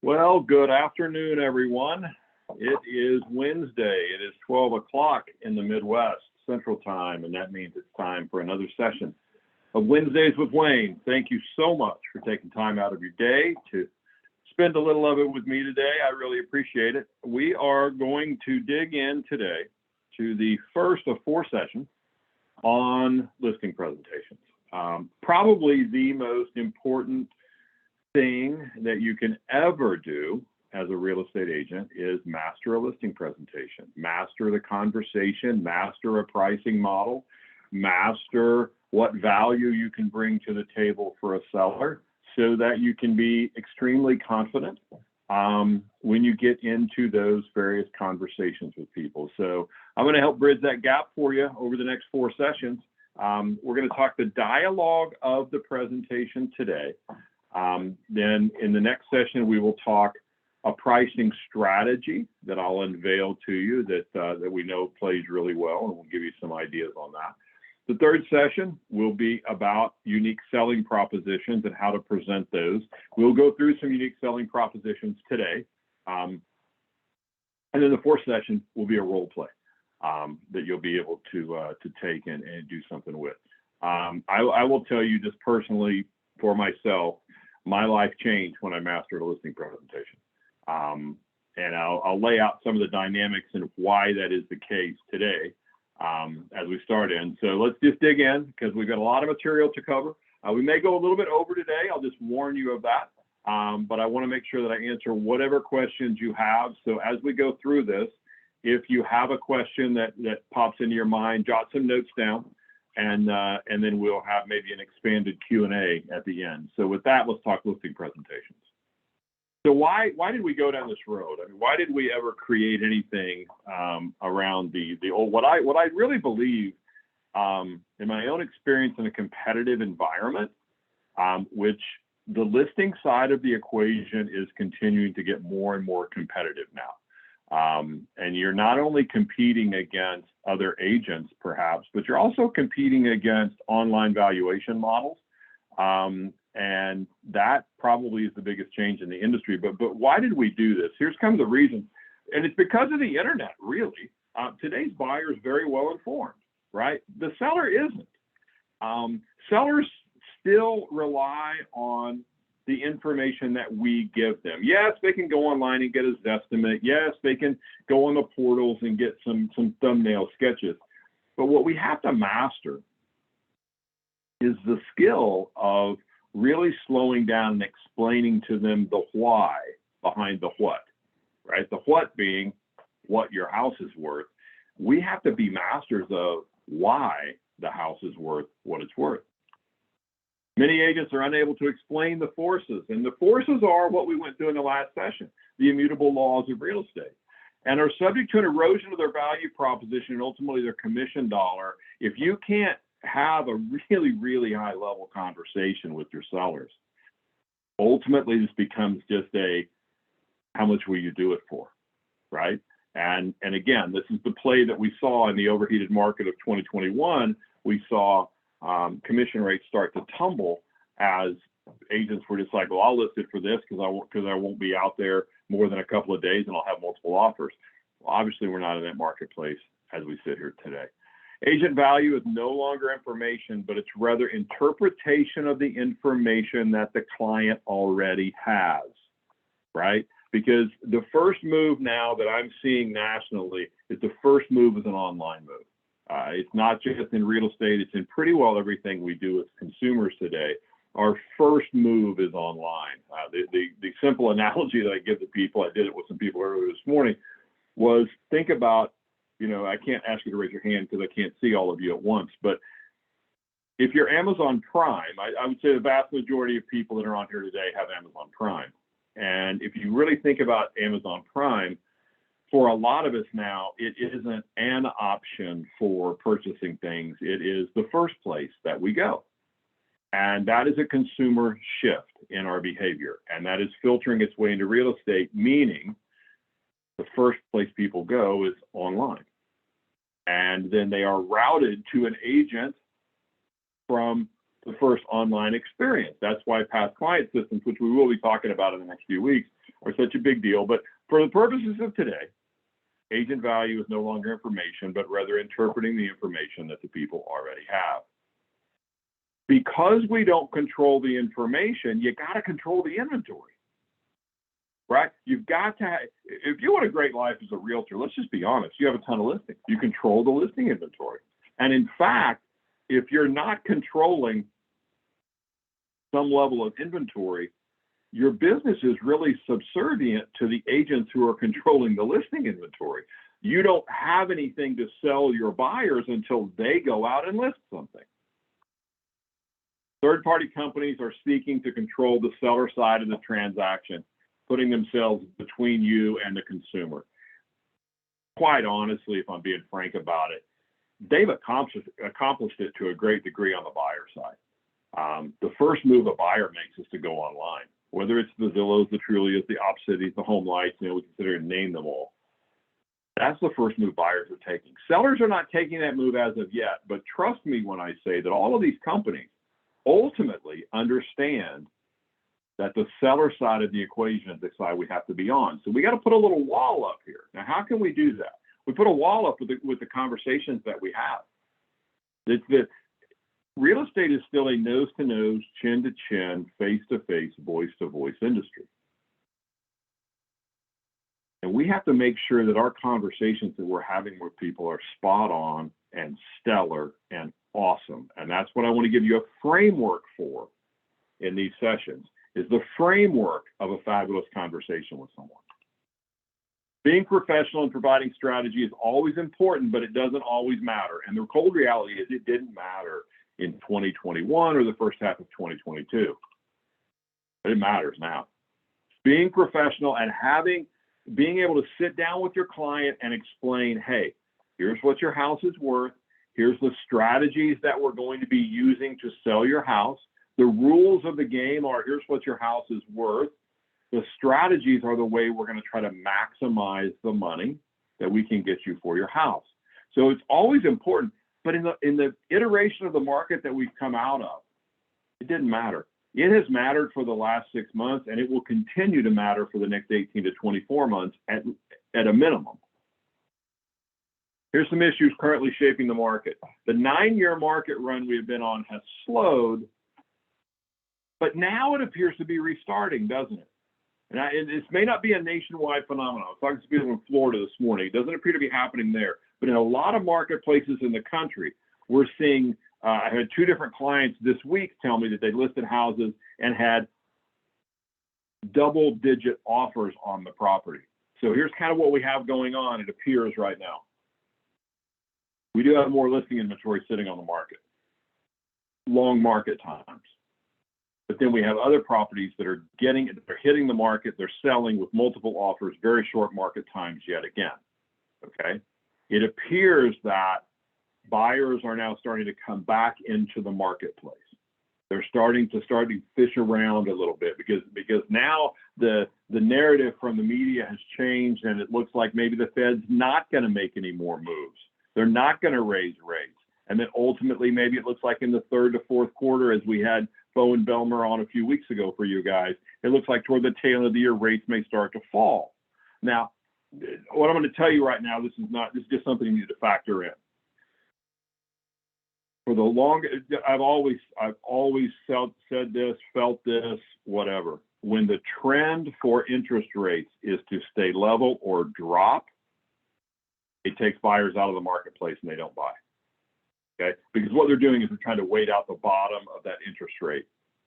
Well, good afternoon, everyone. It is Wednesday. It is 12 o'clock in the Midwest Central Time, and that means it's time for another session of Wednesdays with Wayne. Thank you so much for taking time out of your day to spend a little of it with me today. I really appreciate it. We are going to dig in today to the first of four sessions on listing presentations. Probably the most important thing that you can ever do as a real estate agent is master a listing presentation, master the conversation, master a pricing model, master what value you can bring to the table for a seller so that you can be extremely confident when you get into those various conversations with people. So I'm going to help bridge that gap for you over the next four sessions. We're going to talk the dialogue of the presentation today. Then in the next session, we will talk a pricing strategy that I'll unveil to you that we know plays really well, and we'll give you some ideas on that. The third session will be about unique selling propositions and how to present those. We'll go through some unique selling propositions today. And then the fourth session will be a role play that you'll be able to take and do something with. I will tell you just personally for myself, my life changed when I mastered a listing presentation. And I'll lay out some of the dynamics and why that is the case today as we start in. So let's just dig in because we've got a lot of material to cover. We may go a little bit over today. I'll just warn you of that. But I want to make sure that I answer whatever questions you have. So as we go through this, if you have a question that pops into your mind, jot some notes down. And then we'll have maybe an expanded Q&A at the end. So with that, let's talk listing presentations. So why did we go down this road? I mean, why did we ever create anything around the old? What I really believe in my own experience in a competitive environment, which the listing side of the equation is continuing to get more and more competitive now. And you're not only competing against other agents, perhaps, but you're also competing against online valuation models. And that probably is the biggest change in the industry. But why did we do this? Here's kind of the reason. And it's because of the internet, really. Today's buyer is very well informed, right? The seller isn't. Sellers still rely on the information that we give them. Yes, they can go online and get a Zestimate. Yes, they can go on the portals and get some thumbnail sketches. But what we have to master is the skill of really slowing down and explaining to them the why behind the what, right? The what being what your house is worth. We have to be masters of why the house is worth what it's worth. Many agents are unable to explain the forces, and the forces are what we went through in the last session, the immutable laws of real estate, and are subject to an erosion of their value proposition and ultimately their commission dollar. If you can't have a really, really high level conversation with your sellers, ultimately this becomes just how much will you do it for, right? And again, this is the play that we saw in the overheated market of 2021. We saw commission rates start to tumble as agents were just like, well, I'll list it for this because I won't be out there more than a couple of days and I'll have multiple offers. Well, obviously, we're not in that marketplace as we sit here today. Agent value is no longer information, but it's rather interpretation of the information that the client already has, right? Because the first move now that I'm seeing nationally is the first move is an online move. It's not just in real estate, it's in pretty well everything we do as consumers today. Our first move is online. The simple analogy that I give to people, I did it with some people earlier this morning, was think about, I can't ask you to raise your hand because I can't see all of you at once, but if you're Amazon Prime, I would say the vast majority of people that are on here today have Amazon Prime. And if you really think about Amazon Prime, for a lot of us now, it isn't an option for purchasing things. It is the first place that we go. And that is a consumer shift in our behavior. And that is filtering its way into real estate, meaning the first place people go is online. And then they are routed to an agent from the first online experience. That's why past client systems, which we will be talking about in the next few weeks, are such a big deal. But for the purposes of today, agent value is no longer information, but rather interpreting the information that the people already have. Because we don't control the information, you got to control the inventory, right? You've got to, if you want a great life as a realtor, let's just be honest, you have a ton of listings. You control the listing inventory. And in fact, if you're not controlling some level of inventory, your business is really subservient to the agents who are controlling the listing inventory. You don't have anything to sell your buyers until they go out and list something. Third-party companies are seeking to control the seller side of the transaction, putting themselves between you and the consumer. Quite honestly, if I'm being frank about it, they've accomplished it to a great degree on the buyer side. The first move a buyer makes is to go online, whether it's the Zillows, the Trulias, the OpCities, the HomeLights, we consider to name them all. That's the first move buyers are taking. Sellers are not taking that move as of yet, but trust me when I say that all of these companies ultimately understand that the seller side of the equation is the side we have to be on. So we got to put a little wall up here. Now, how can we do that? We put a wall up with the conversations that we have. That real estate is still a nose-to-nose, chin-to-chin, face-to-face, voice-to-voice industry. And we have to make sure that our conversations that we're having with people are spot on and stellar and awesome. And that's what I want to give you a framework for in these sessions, is the framework of a fabulous conversation with someone. Being professional and providing strategy is always important, but it doesn't always matter. And the cold reality is it didn't matter in 2021 or the first half of 2022. But it matters now. Being professional and being able to sit down with your client and explain, hey, here's what your house is worth. Here's the strategies that we're going to be using to sell your house. The rules of the game are, here's what your house is worth. The strategies are the way we're going to try to maximize the money that we can get you for your house. So it's always important, but in the iteration of the market that we've come out of, it didn't matter. It has mattered for the last 6 months, and it will continue to matter for the next 18 to 24 months at a minimum. Here's some issues currently shaping the market. The 9-year market run we've been on has slowed, but now it appears to be restarting, doesn't it? And this may not be a nationwide phenomenon. I was talking to people in Florida this morning. It doesn't appear to be happening there. But in a lot of marketplaces in the country, we're seeing, I had 2 different clients this week tell me that they listed houses and had double-digit offers on the property. So here's kind of what we have going on, it appears right now. We do have more listing inventory sitting on the market, long market times. But then we have other properties that are hitting the market, they're selling with multiple offers, very short market times yet again, okay? It appears that buyers are now starting to come back into the marketplace. They're starting to fish around a little bit because now the narrative from the media has changed, and it looks like maybe the Fed's not going to make any more moves. They're not going to raise rates. And then ultimately, maybe it looks like in the 3rd to 4th quarter, as we had Bo and Belmer on a few weeks ago for you guys, it looks like toward the tail of the year, rates may start to fall. Now, what I'm going to tell you right now, this is just something you need to factor in. For the longest, I've always said this, felt this, whatever. When the trend for interest rates is to stay level or drop, it takes buyers out of the marketplace and they don't buy. Okay, because what they're doing is they're trying to wait out the bottom of that interest rate.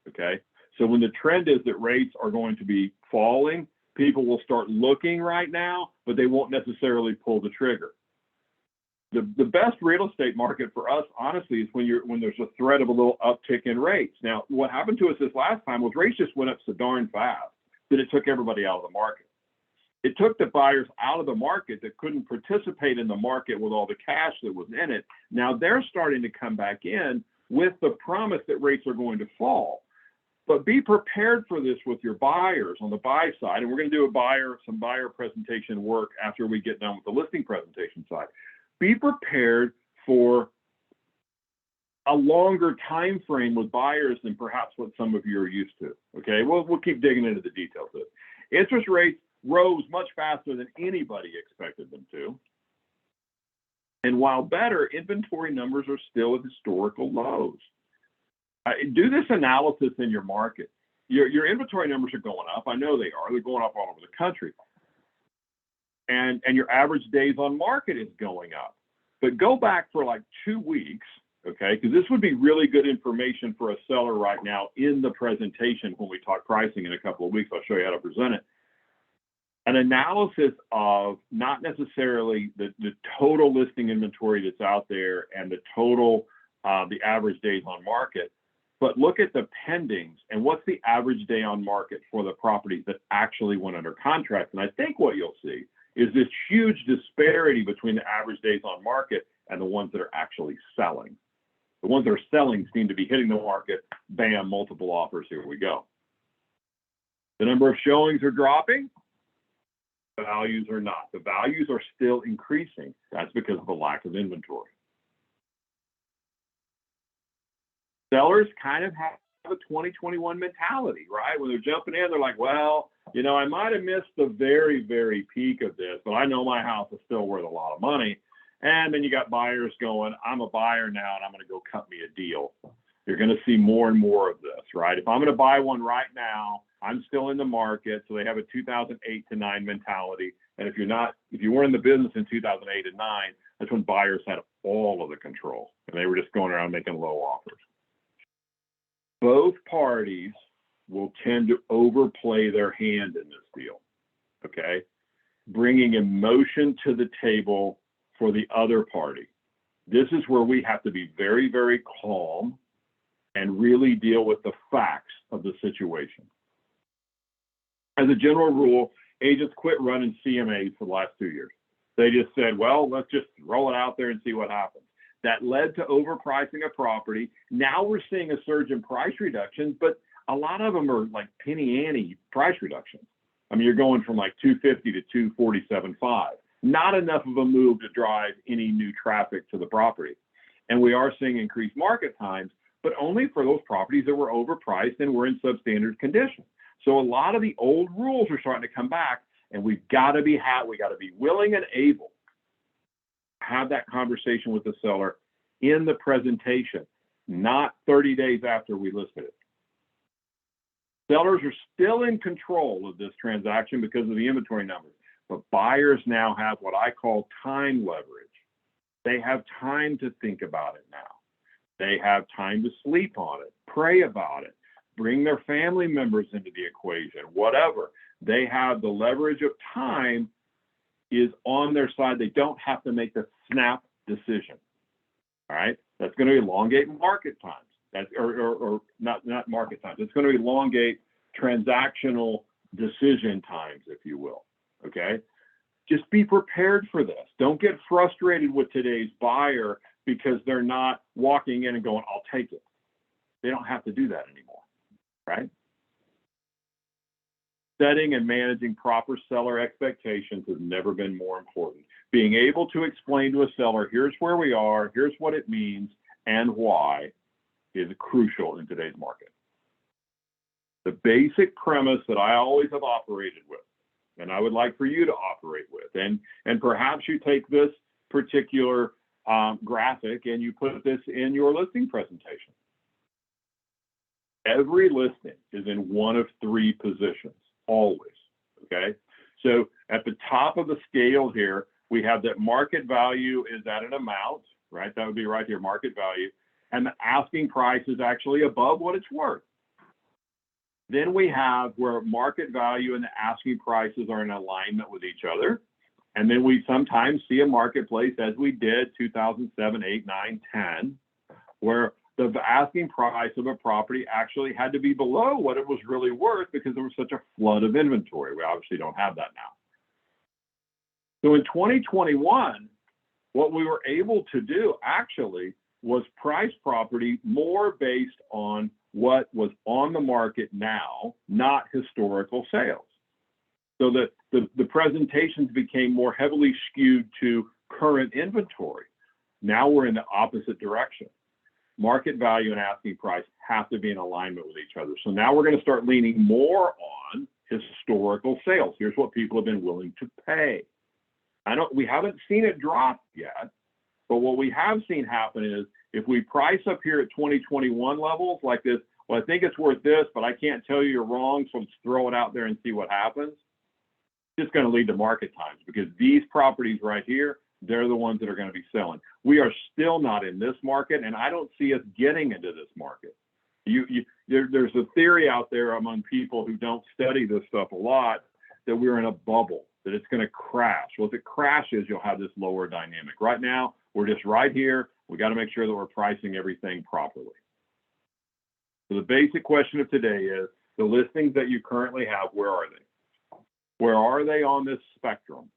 Okay, so when the trend is that rates are going to be falling, people will start looking right now, but they won't necessarily pull the trigger. The best real estate market for us, honestly, is when there's a threat of a little uptick in rates. Now, what happened to us this last time was rates just went up so darn fast that it took everybody out of the market. It took the buyers out of the market that couldn't participate in the market with all the cash that was in it. Now they're starting to come back in with the promise that rates are going to fall. But be prepared for this with your buyers on the buy side. And we're going to do some buyer presentation work after we get done with the listing presentation side. Be prepared for a longer time frame with buyers than perhaps what some of you are used to. Okay, we'll keep digging into the details of it. Interest rates rose much faster than anybody expected them to. And while better, inventory numbers are still at historical lows. Do this analysis in your market. Your inventory numbers are going up. I know they are. They're going up all over the country. And your average days on market is going up. But go back for like 2 weeks, okay? Because this would be really good information for a seller right now in the presentation when we talk pricing in a couple of weeks. I'll show you how to present it. An analysis of not necessarily the total listing inventory that's out there and the total, the average days on market, but look at the pendings and what's the average day on market for the properties that actually went under contract. And I think what you'll see is this huge disparity between the average days on market and the ones that are actually selling. The ones that are selling seem to be hitting the market, bam, multiple offers, here we go. The number of showings are dropping. The values are not. The values are still increasing. That's because of the lack of inventory. Sellers kind of have a 2021 mentality, right? When they're jumping in, they're like, well, you know, I might have missed the very, very peak of this, but I know my house is still worth a lot of money. And then you got buyers going, I'm a buyer now, and I'm going to go cut me a deal. You're going to see more and more of this, right? If I'm going to buy one right now, I'm still in the market. So they have a 2008 to 9 mentality. And if you weren't in the business in 2008 and 9, that's when buyers had all of the control and they were just going around making low offers. Both parties will tend to overplay their hand in this deal, okay? Bringing emotion to the table for the other party. This is where we have to be very, very calm and really deal with the facts of the situation. As a general rule, agents quit running CMAs for the last 2 years. They just said, well, let's just roll it out there and see what happens. That led to overpricing a property. Now we're seeing a surge in price reductions, but a lot of them are like penny ante price reductions. I mean, you're going from like 250 to 247.5. Not enough of a move to drive any new traffic to the property. And we are seeing increased market times, but only for those properties that were overpriced and were in substandard condition. So a lot of the old rules are starting to come back, and we've got to be willing and able to have that conversation with the seller in the presentation, not 30 days after we listed it. Sellers are still in control of this transaction because of the inventory numbers, but buyers now have what I call time leverage. They have time to think about it now. They have time to sleep on it, pray about it, bring their family members into the equation, whatever. They have the leverage of time is on their side. They don't have to make the snap decision. All right, that's going to elongate market times. That's or not market times. It's going to elongate transactional decision times, if you will. Okay, just be prepared for this. Don't get frustrated with today's buyer because they're not walking in and going, "I'll take it." They don't have to do that anymore, right? Setting and managing proper seller expectations has never been more important. Being able to explain to a seller, here's where we are, here's what it means, and why, is crucial in today's market. The basic premise that I always have operated with, and I would like for you to operate with, and perhaps you take this particular graphic and you put this in your listing presentation. Every listing is in one of three positions, always, okay? So at the top of the scale here, we have that market value is at an amount, right? That would be right here, market value. And the asking price is actually above what it's worth. Then we have where market value and the asking prices are in alignment with each other. And then we sometimes see a marketplace, as we did 2007, 8, 9, 10, where the asking price of a property actually had to be below what it was really worth because there was such a flood of inventory. We obviously don't have that now. So in 2021, what we were able to do actually was price property more based on what was on the market now, not historical sales. So that the presentations became more heavily skewed to current inventory. Now we're in the opposite direction. market value and asking price have to be in alignment with each other. So now we're going to start leaning more on historical sales. Here's what people have been willing to pay. We haven't seen it drop yet, but what we have seen happen is if we price up here at 2021 levels like this, well, I think it's worth this, but I can't tell you you're wrong, so let's throw it out there and see what happens. It's just going to lead to market times because these properties right here, they're the ones that are going to be selling. We are still not in this market, and I don't see us getting into this market. There's a theory out there among people who don't study this stuff a lot that we're in a bubble, that it's going to crash. Well, if it crashes, you'll have this lower dynamic. Right now, we're just right here. We got to make sure that we're pricing everything properly. So the basic question of today is the listings that you currently have, where are they? Where are they on this spectrum?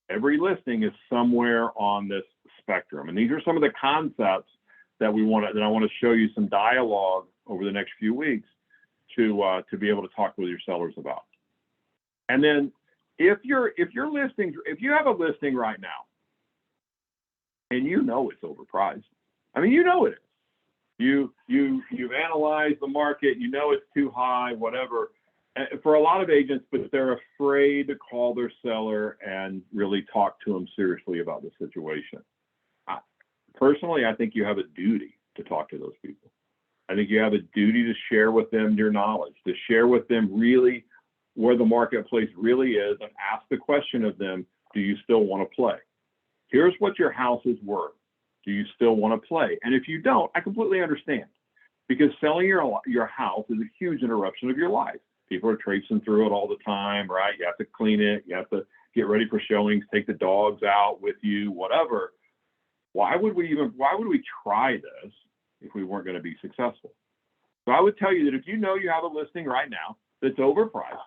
Every listing is somewhere on this spectrum. And these are some of the concepts that I want to show you some dialogue over the next few weeks to be able to talk with your sellers about. And then if you have a listing right now and you know it's overpriced, I mean, you know it is. You've analyzed the market, you know it's too high, whatever. For a lot of agents, but they're afraid to call their seller and really talk to them seriously about the situation. Personally, I think you have a duty to talk to those people. I think you have a duty to share with them your knowledge, to share with them really where the marketplace really is, and ask the question of them, do you still want to play? Here's what your house is worth. Do you still want to play? And if you don't, I completely understand, because selling your house is a huge interruption of your life. People are traipsing through it all the time, right? You have to clean it. You have to get ready for showings, take the dogs out with you, whatever. Why would we try this if we weren't going to be successful? So I would tell you that if you know you have a listing right now that's overpriced,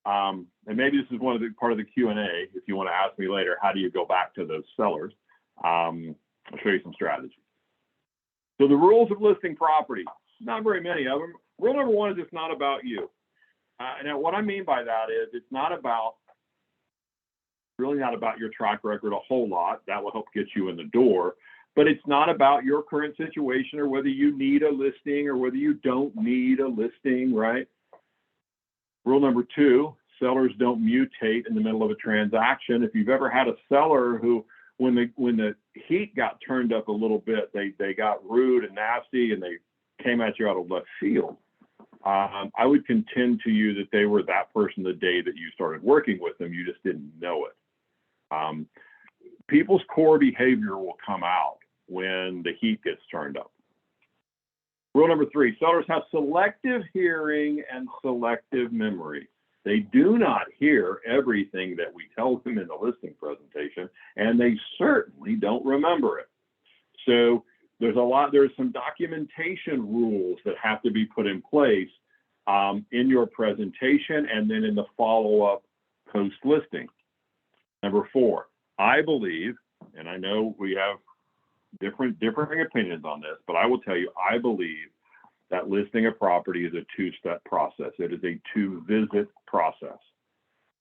and maybe this is part of the Q&A, if you want to ask me later, how do you go back to those sellers? I'll show you some strategies. So the rules of listing property, not very many of them. Rule number one is it's not about you. And what I mean by that is it's really not about your track record a whole lot. That will help get you in the door. But it's not about your current situation or whether you need a listing or whether you don't need a listing, right? Rule number two, sellers don't mutate in the middle of a transaction. If you've ever had a seller who, when the heat got turned up a little bit, they got rude and nasty and they came at you out of left field, I would contend to you that they were that person the day that you started working with them. You just didn't know it. People's core behavior will come out when the heat gets turned up. Rule number three, sellers have selective hearing and selective memory. They do not hear everything that we tell them in the listing presentation, and they certainly don't remember it. So there's some documentation rules that have to be put in place in your presentation and then in the follow-up post-listing. Number four, I believe, and I know we have differing opinions on this, but I will tell you, I believe that listing a property is a two-step process. It is a two-visit process.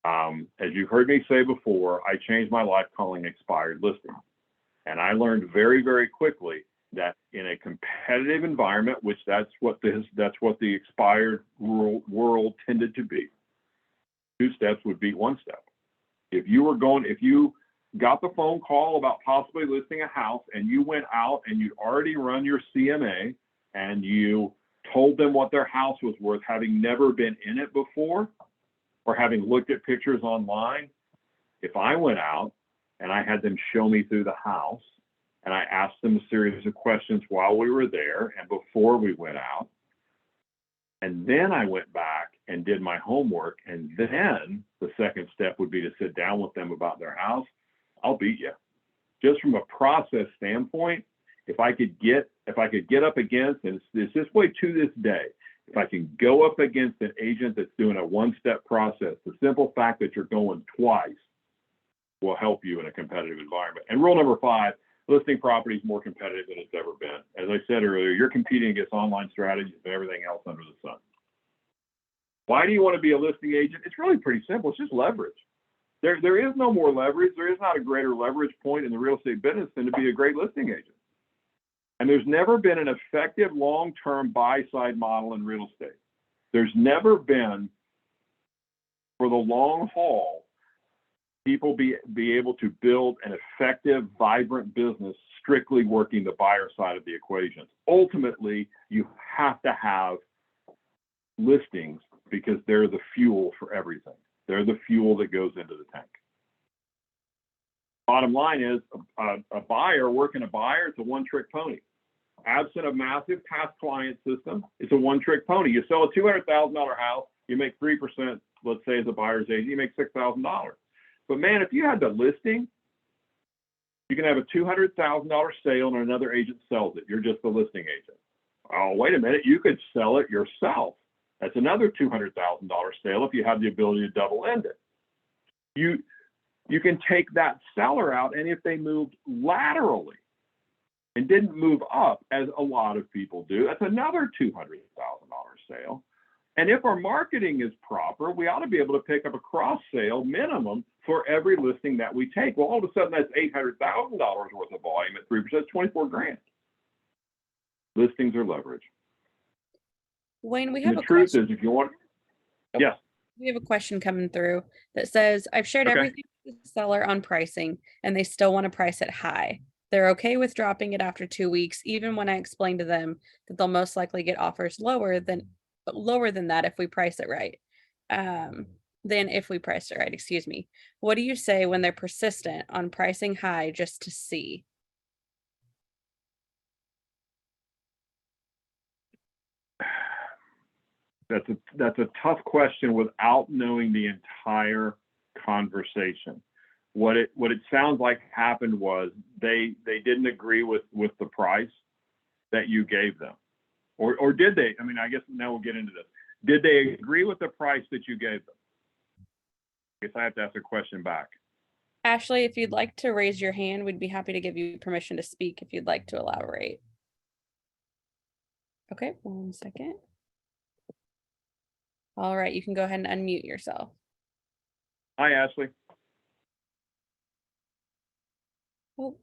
As you've heard me say before, I changed my life calling expired listings. And I learned very, very quickly that in a competitive environment, which that's what the expired world tended to be, two steps would beat one step. If you got the phone call about possibly listing a house and you went out and you'd already run your CMA and you told them what their house was worth, having never been in it before or having looked at pictures online, if I went out and I had them show me through the house and I asked them a series of questions while we were there and before we went out, and then I went back and did my homework, and then the second step would be to sit down with them about their house, I'll beat you. Just from a process standpoint, if I could get up against, and it's this way to this day, if I can go up against an agent that's doing a one-step process, the simple fact that you're going twice will help you in a competitive environment. And rule number five, listing property is more competitive than it's ever been. As I said earlier, you're competing against online strategies and everything else under the sun. Why do you want to be a listing agent? It's really pretty simple. It's just leverage. There is no more leverage. There is not a greater leverage point in the real estate business than to be a great listing agent. And there's never been an effective long-term buy-side model in real estate. There's never been, for the long haul, people be able to build an effective, vibrant business strictly working the buyer side of the equation. Ultimately, you have to have listings because they're the fuel for everything. They're the fuel that goes into the tank. Bottom line is a buyer, working a buyer, it's a one-trick pony. Absent a massive past client system, it's a one-trick pony. You sell a $200,000 house, you make 3%, let's say as a buyer's agent, you make $6,000. But man, if you had the listing, you can have a $200,000 sale and another agent sells it. You're just the listing agent. Oh, wait a minute, you could sell it yourself. That's another $200,000 sale if you have the ability to double end it. You can take that seller out, and if they moved laterally and didn't move up, as a lot of people do, that's another $200,000 sale. And if our marketing is proper, we ought to be able to pick up a cross sale minimum for every listing that we take. Well, all of a sudden that's $800,000 worth of volume at 3%, that's 24 grand. Listings are leverage. Wayne, we have The a truth question. is, if you want, Oh, yes, we have a question coming through that says, I've shared Okay. everything with the seller on pricing and they still want to price it high. They're okay with dropping it after 2 weeks, even when I explain to them that they'll most likely get offers lower than that if we price it right. Than if we price it right, excuse me. What do you say when they're persistent on pricing high just to see? that's a tough question without knowing the entire conversation. What it sounds like happened was they didn't agree with the price that you gave them, or did they? I mean, I guess now we'll get into this. Did they agree with the price that you gave them? I guess I have to ask a question back. Ashley, if you'd like to raise your hand, we'd be happy to give you permission to speak if you'd like to elaborate. Okay, 1 second. All right, you can go ahead and unmute yourself. Hi, Ashley. Oh,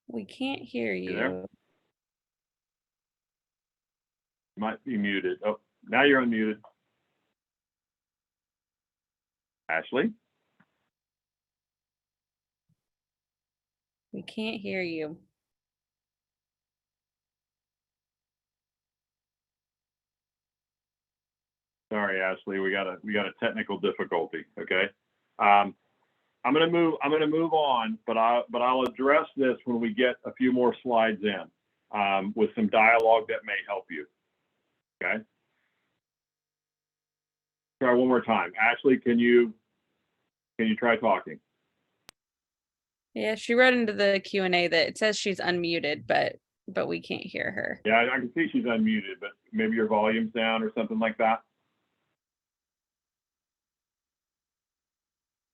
we can't hear You there? you. You might be muted. Oh, now you're unmuted. Ashley? We can't hear you. Sorry, Ashley, we got a technical difficulty. Okay, I'm gonna move on, but I'll address this when we get a few more slides in, with some dialogue that may help you. Okay. Try one more time, Ashley. Can you try talking? Yeah, she wrote into the Q&A that it says she's unmuted, but we can't hear her. Yeah, I can see she's unmuted, but maybe your volume's down or something like that.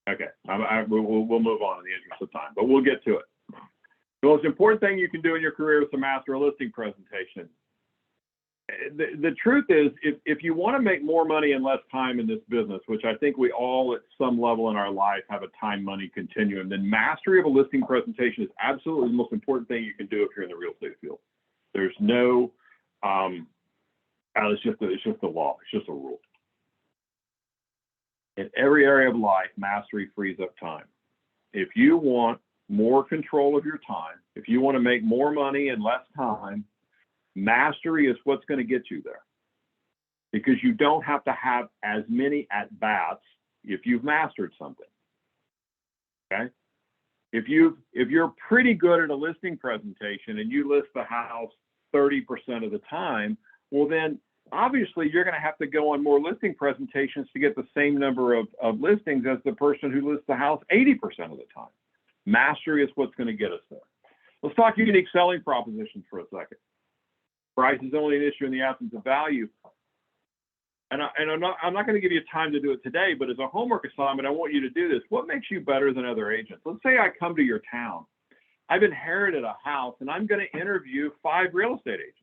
Okay, we'll move on in the interest of time, but we'll get to it. The most important thing you can do in your career is to master a listing presentation. The truth is, if you want to make more money in less time in this business, which I think we all at some level in our life have a time-money continuum, then mastery of a listing presentation is absolutely the most important thing you can do if you're in the real estate field. There's no, it's just the law. It's just a rule. In every area of life, mastery frees up time. If you want more control of your time, if you want to make more money in less time, mastery is what's going to get you there, because you don't have to have as many at-bats if you've mastered something. Okay? If you're pretty good at a listing presentation and you list the house 30% of the time, well then obviously you're going to have to go on more listing presentations to get the same number of listings as the person who lists the house 80% of the time. Mastery is what's going to get us there. Let's talk unique selling propositions for a second. Price is only an issue in the absence of value. And I'm not going to give you time to do it today, but as a homework assignment, I want you to do this. What makes you better than other agents? Let's say I come to your town. I've inherited a house and I'm going to interview 5 real estate agents.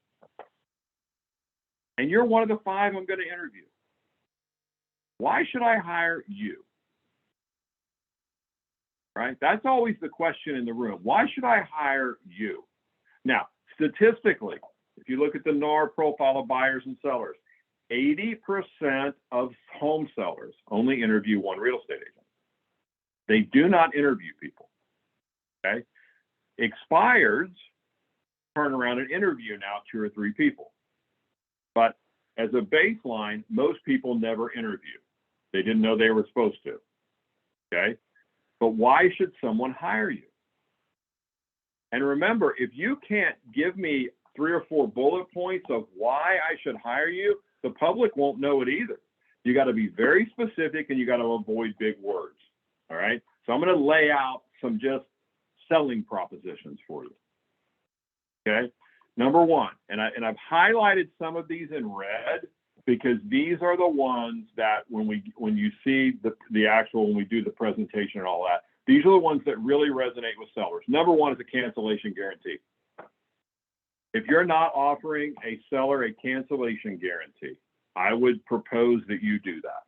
And you're one of the 5 I'm going to interview. Why should I hire you? Right? That's always the question in the room. Why should I hire you? Now, Statistically, if you look at the NAR profile of buyers and sellers, 80% of home sellers only interview one real estate agent. They do not interview people, okay? Expireds turn around and interview now 2 or 3 people. But as a baseline, most people never interview. They didn't know they were supposed to, okay? But why should someone hire you? And remember, if you can't give me 3 or 4 bullet points of why I should hire you, the public won't know it either. You got to be very specific and you got to avoid big words, all right? So I'm going to lay out some just selling propositions for you, okay? Number 1, and I've highlighted some of these in red because these are the ones that when you see the actual, when we do the presentation and all that, these are the ones that really resonate with sellers. Number 1 is a cancellation guarantee. If you're not offering a seller a cancellation guarantee, I would propose that you do that.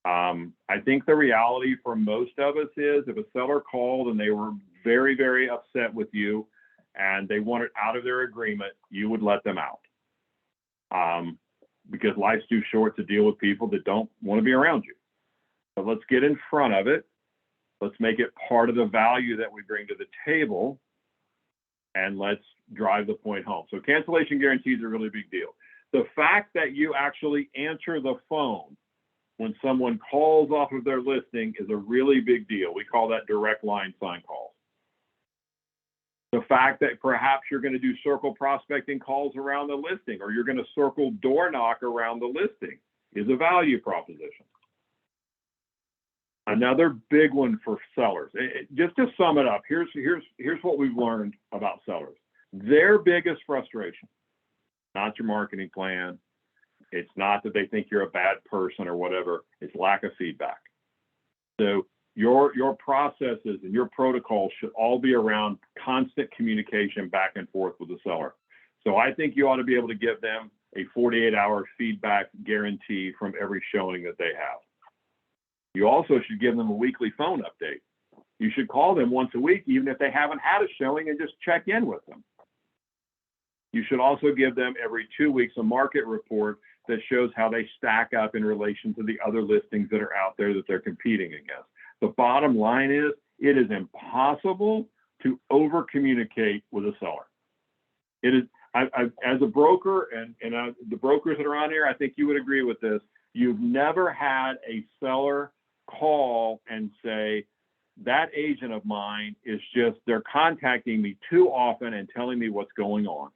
I think the reality for most of us is if a seller called and they were very, very upset with you and they wanted out of their agreement, you would let them out. Because life's too short to deal with people that don't want to be around you. So let's get in front of it. Let's make it part of the value that we bring to the table, and let's drive the point home. So cancellation guarantees are a really big deal. The fact that you actually answer the phone when someone calls off of their listing is a really big deal. We call that direct line sign calls. The fact that perhaps you're going to do circle prospecting calls around the listing, or you're going to circle door knock around the listing, is a value proposition. Another big one for sellers, just to sum it up, here's what we've learned about sellers. Their biggest frustration, not your marketing plan. It's not that they think you're a bad person or whatever. It's lack of feedback. So your processes and your protocols should all be around constant communication back and forth with the seller. So I think you ought to be able to give them a 48-hour feedback guarantee from every showing that they have. You also should give them a weekly phone update. You should call them once a week, even if they haven't had a showing, and just check in with them. You should also give them every 2 weeks a market report that shows how they stack up in relation to the other listings that are out there that they're competing against. The bottom line is, it is impossible to over communicate with a seller. It is, as a broker, and the brokers that are on here, I think you would agree with this. You've never had a seller call and say, that agent of mine is just, they're contacting me too often and telling me what's going on.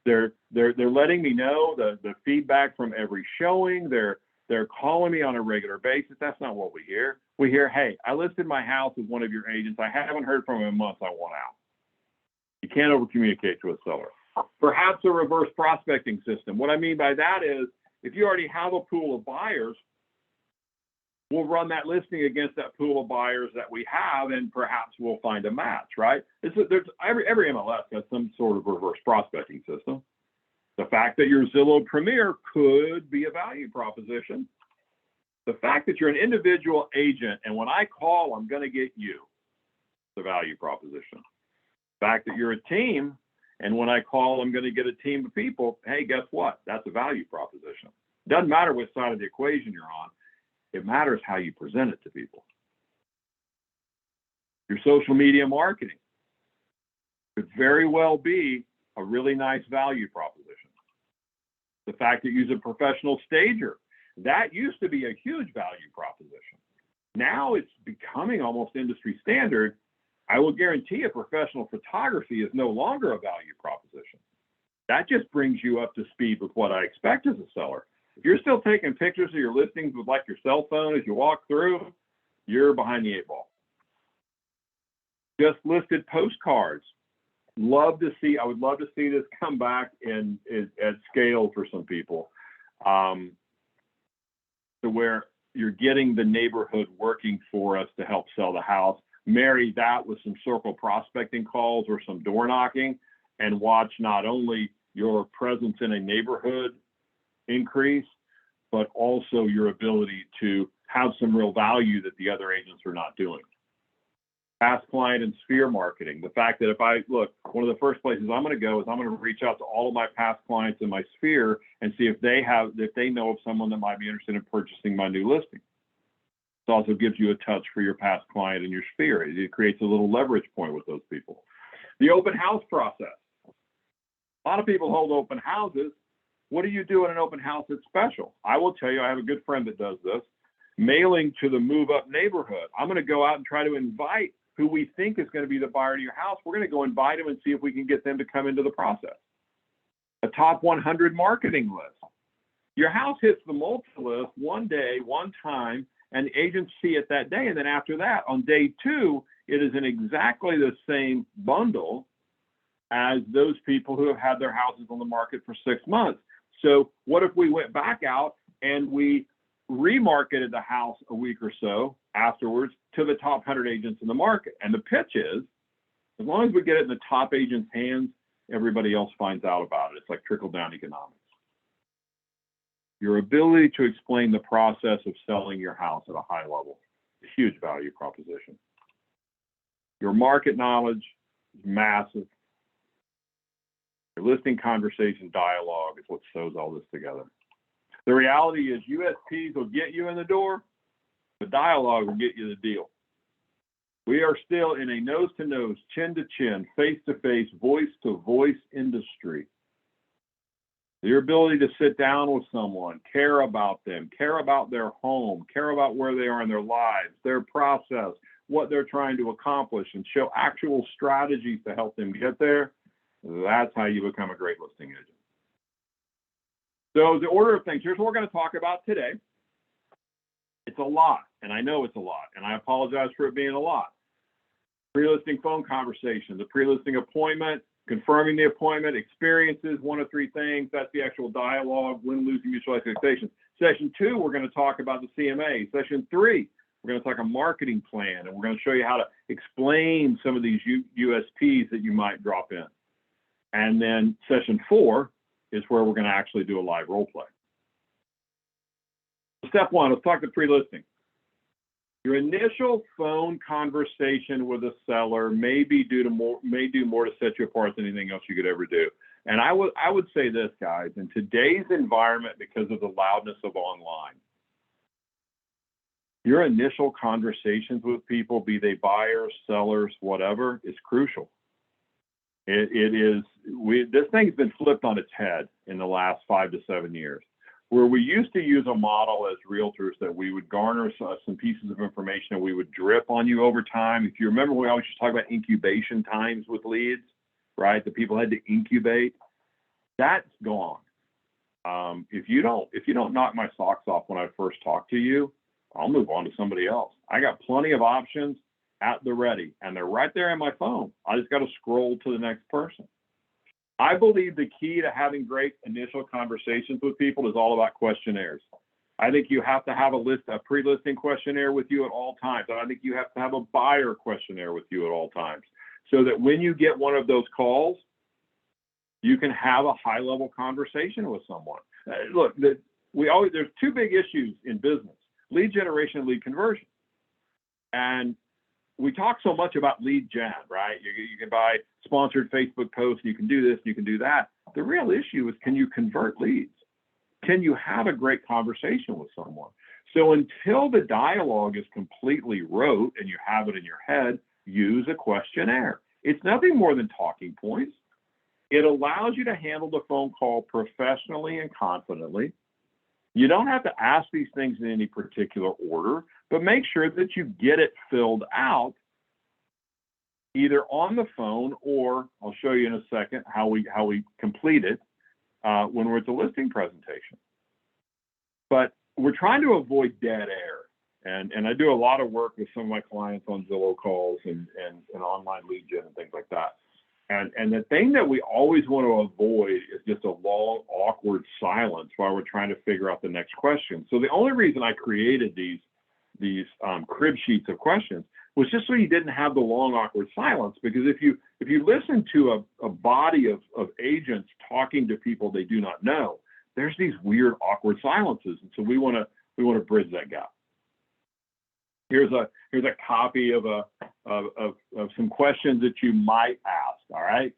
They're letting me know the feedback from every showing. They're calling me on a regular basis. That's not what we hear. We hear, hey, I listed my house with one of your agents. I haven't heard from him in months. I want out. You can't over communicate to a seller. Perhaps a reverse prospecting system. What I mean by that is, if you already have a pool of buyers, we'll run that listing against that pool of buyers that we have, and perhaps we'll find a match, right? Every MLS has some sort of reverse prospecting system. The fact that you're Zillow Premier could be a value proposition. The fact that you're an individual agent, and when I call, I'm going to get you, the value proposition. The fact that you're a team, and when I call, I'm going to get a team of people. Hey, guess what? That's a value proposition. Doesn't matter which side of the equation you're on. It matters how you present it to people. Your social media marketing could very well be a really nice value proposition. The fact that you use a professional stager, that used to be a huge value proposition. Now it's becoming almost industry standard. I will guarantee a professional photography is no longer a value proposition. That just brings you up to speed with what I expect as a seller. If you're still taking pictures of your listings with like your cell phone as you walk through, you're behind the 8 ball. Just listed postcards. I would love to see this come back at scale for some people, to where you're getting the neighborhood working for us to help sell the house. Marry that with some circle prospecting calls or some door knocking, and watch not only your presence in a neighborhood increase, but also your ability to have some real value that the other agents are not doing. Past client and sphere marketing. The fact that one of the first places I'm going to go is I'm going to reach out to all of my past clients in my sphere and see if they know of someone that might be interested in purchasing my new listing. It also gives you a touch for your past client in your sphere. It creates a little leverage point with those people. The open house process. A lot of people hold open houses. What do you do in an open house that's special? I will tell you, I have a good friend that does this. Mailing to the move up neighborhood. I'm going to go out and try to invite who we think is going to be the buyer to your house. We're going to go invite them and see if we can get them to come into the process. A top 100 marketing list. Your house hits the multi-list one day, one time, and agents see it that day. And then after that, on day 2, it is in exactly the same bundle as those people who have had their houses on the market for 6 months. So what if we went back out and we remarketed the house a week or so afterwards to the top 100 agents in the market? And the pitch is, as long as we get it in the top agent's hands, everybody else finds out about it. It's like trickle-down economics. Your ability to explain the process of selling your house at a high level is a huge value proposition. Your market knowledge is massive. Your listing conversation dialogue is what sews all this together. The reality is USPs will get you in the door. The dialogue will get you the deal. We are still in a nose-to-nose, chin-to-chin, face-to-face, voice-to-voice industry. Your ability to sit down with someone, care about them, care about their home, care about where they are in their lives, their process, what they're trying to accomplish, and show actual strategies to help them get there, that's how you become a great listing agent. So the order of things, here's what we're going to talk about today. It's a lot, and I know it's a lot, and I apologize for it being a lot. Pre-listing phone conversation, the pre-listing appointment, confirming the appointment, experiences, 1 of 3 things. That's the actual dialogue, win, lose, and mutual expectations. Session 2, we're going to talk about the CMA. Session 3, we're going to talk a marketing plan, and we're going to show you how to explain some of these USPs that you might drop in. And then session 4 is where we're going to actually do a live role play. Step 1, let's talk the pre-listing. Your initial phone conversation with a seller may do more to set you apart than anything else you could ever do. And I would say this, guys, in today's environment, because of the loudness of online, your initial conversations with people, be they buyers, sellers, whatever, is crucial. This thing's been flipped on its head in the last 5 to 7 years, where we used to use a model as realtors that we would garner some pieces of information and we would drip on you over time. If you remember, we always used to talk about incubation times with leads, right? The people had to incubate. That's gone. If you don't knock my socks off when I first talk to you, I'll move on to somebody else. I got plenty of options at the ready, and they're right there in my phone. I just got to scroll to the next person. I believe the key to having great initial conversations with people is all about questionnaires. I think you have to have a pre-listing questionnaire with you at all times. And I think you have to have a buyer questionnaire with you at all times, so that when you get one of those calls, you can have a high-level conversation with someone. Look, there's 2 big issues in business: lead generation and lead conversion. And we talk so much about lead gen, right? You can buy sponsored Facebook posts, you can do this, you can do that. The real issue is, can you convert leads? Can you have a great conversation with someone? So until the dialogue is completely rote and you have it in your head, use a questionnaire. It's nothing more than talking points. It allows you to handle the phone call professionally and confidently. You don't have to ask these things in any particular order, but make sure that you get it filled out either on the phone, or I'll show you in a second how we complete it when we're at the listing presentation. But we're trying to avoid dead air. And I do a lot of work with some of my clients on Zillow calls and online lead gen and things like that. And the thing that we always want to avoid is just a long, awkward silence while we're trying to figure out the next question. So the only reason I created these crib sheets of questions was just so you didn't have the long, awkward silence. Because if you listen to a body of agents talking to people they do not know, there's these weird, awkward silences. And so we want to bridge that gap. Here's a copy of a of some questions that you might ask. All right.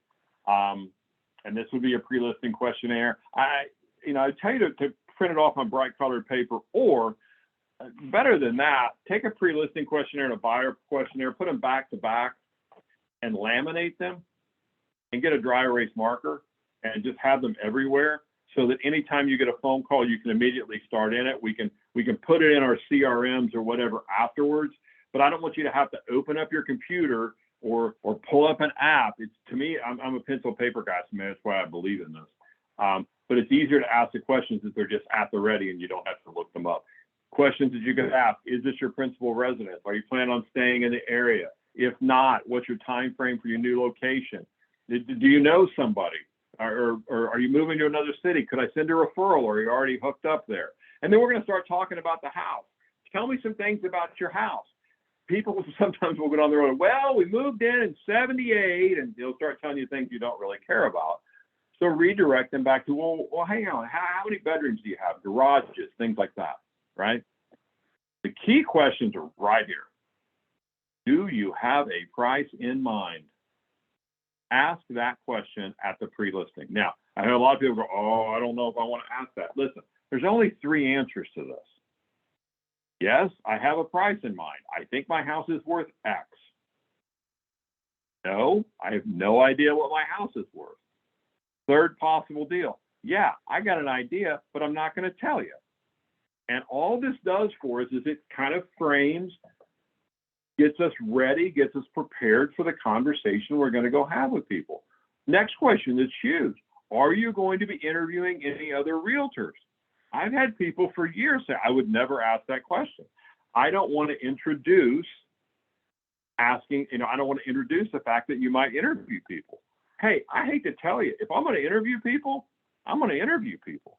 And this would be a pre-listing questionnaire. I tell you to print it off on bright colored paper, or better than that, take a pre-listing questionnaire and a buyer questionnaire, put them back to back and laminate them and get a dry erase marker and just have them everywhere so that anytime you get a phone call, you can immediately start in it. We can put it in our CRMs or whatever afterwards, but I don't want you to have to open up your computer or pull up an app. It's, to me, I'm a pencil paper guy, so that's why I believe in this. But it's easier to ask the questions if they're just at the ready and you don't have to look them up. Questions that you could ask: is this your principal residence? Are you planning on staying in the area? If not, what's your time frame for your new location? Do you know somebody? Or are you moving to another city? Could I send a referral, or are you already hooked up there? And then we're going to start talking about the house. Tell me some things about your house. People sometimes will get on the road. Well, we moved in '78, and they'll start telling you things you don't really care about. So redirect them back to, well, hang on. How many bedrooms do you have? Garages, things like that, right? The key questions are right here. Do you have a price in mind? Ask that question at the pre-listing. Now, I know a lot of people go, oh, I don't know if I want to ask that. Listen, there's only 3 answers to this. Yes, I have a price in mind. I think my house is worth X. No, I have no idea what my house is worth. Third possible deal. Yeah, I got an idea, but I'm not going to tell you. And all this does for us is it kind of frames, gets us ready, gets us prepared for the conversation we're going to go have with people. Next question that's huge. Are you going to be interviewing any other realtors? I've had people for years say, I would never ask that question. I don't want to introduce asking, I don't want to introduce the fact that you might interview people. Hey, I hate to tell you, if I'm going to interview people, I'm going to interview people.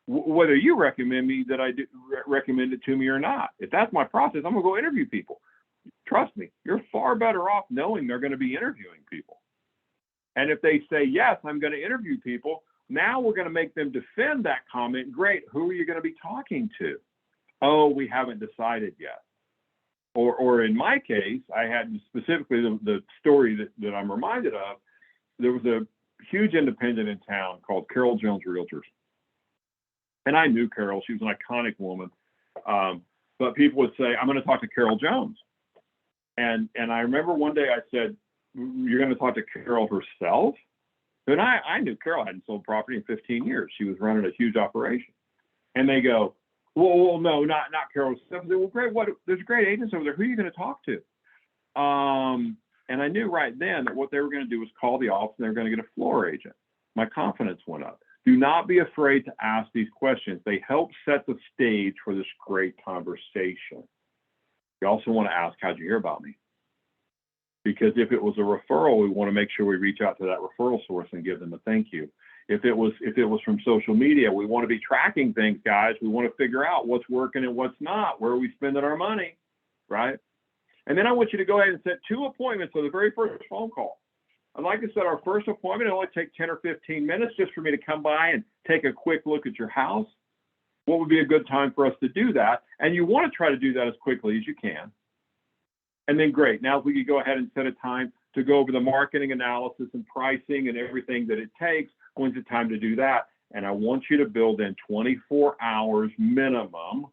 Whether you recommend me that I do, recommend it to me or not. If that's my process, I'm going to go interview people. Trust me, you're far better off knowing they're going to be interviewing people. And if they say, yes, I'm going to interview people, now we're going to make them defend that comment. Great. Who are you going to be talking to? Oh, we haven't decided yet. Or in my case, I had specifically the story that I'm reminded of. There was a huge independent in town called Carol Jones Realtors. And I knew Carol. She was an iconic woman. But people would say, I'm going to talk to Carol Jones. And I remember one day I said, you're going to talk to Carol herself? And I knew Carol hadn't sold property in 15 years. She was running a huge operation. And they go, well no, not Carol. I said, well, great. There's great agents over there. Who are you going to talk to? And I knew right then that what they were going to do was call the office and they were going to get a floor agent. My confidence went up. Do not be afraid to ask these questions. They help set the stage for this great conversation. You also want to ask, how'd you hear about me? Because if it was a referral, we want to make sure we reach out to that referral source and give them a thank you. If it was from social media, we want to be tracking things, guys. We want to figure out what's working and what's not. Where are we spending our money, right? And then I want you to go ahead and set 2 appointments for the very first phone call. I'd like to set our first appointment. It'll only take 10 or 15 minutes just for me to come by and take a quick look at your house. What would be a good time for us to do that? And you want to try to do that as quickly as you can. And then great. Now if we could go ahead and set a time to go over the marketing analysis and pricing and everything that it takes, when's the time to do that? And I want you to build in 24 hours minimum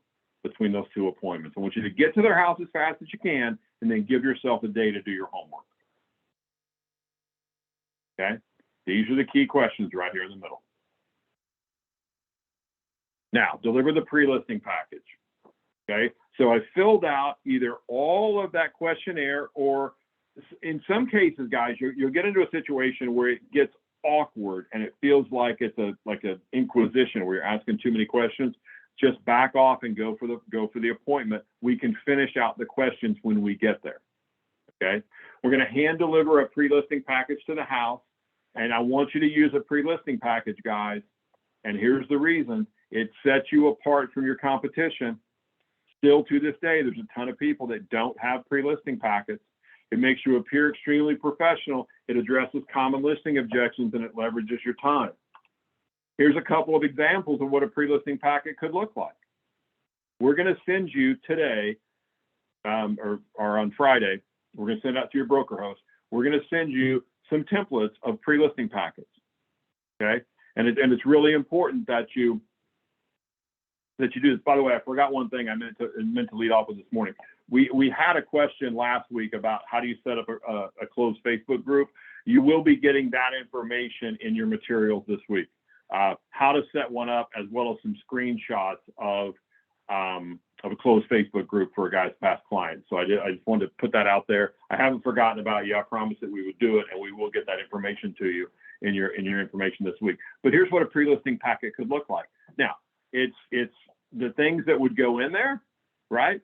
between those 2 appointments. I want you to get to their house as fast as you can and then give yourself a day to do your homework. Okay? These are the key questions right here in the middle. Now, deliver the pre-listing package. Okay? So I filled out either all of that questionnaire, or in some cases, guys, you'll get into a situation where it gets awkward and it feels like it's like an inquisition where you're asking too many questions. Just back off and go for the appointment. We can finish out the questions when we get there. Okay? We're going to hand deliver a pre-listing package to the house, and I want you to use a pre-listing package, guys. And here's the reason: it sets you apart from your competition. Still to this day, there's a ton of people that don't have pre-listing packets. It makes you appear extremely professional. It addresses common listing objections, and it leverages your time. Here's a couple of examples of what a pre-listing packet could look like. We're going to send you today, or on Friday, We're going to send out to your broker host. We're going to send you some templates of pre-listing packets. Okay. And it's really important that you do this. By the way, I forgot one thing I meant to lead off with this morning. We had a question last week about how do you set up a closed Facebook group. You will be getting that information in your materials this week. How to set one up, as well as some screenshots of a closed Facebook group for a guy's past clients. So I just wanted to put that out there. I haven't forgotten about you. I promised that we would do it, and we will get that information to you in your information this week. But here's what a pre-listing packet could look like. Now, it's the things that would go in there, right?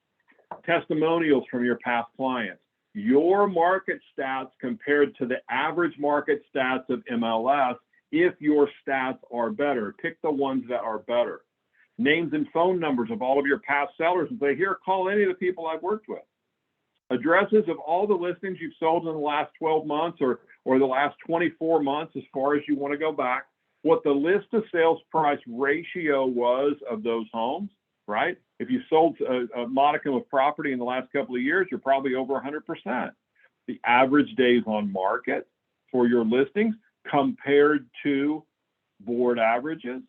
Testimonials from your past clients, your market stats compared to the average market stats of MLS. If your stats are better, pick the ones that are better. Names and phone numbers of all of your past sellers and say, here, call any of the people I've worked with. Addresses of all the listings you've sold in the last 12 months or the last 24 months, as far as you want to go back, what the list to sales price ratio was of those homes, right? If you sold a modicum of property in the last couple of years, you're probably over 100%. The average days on market for your listings compared to board averages,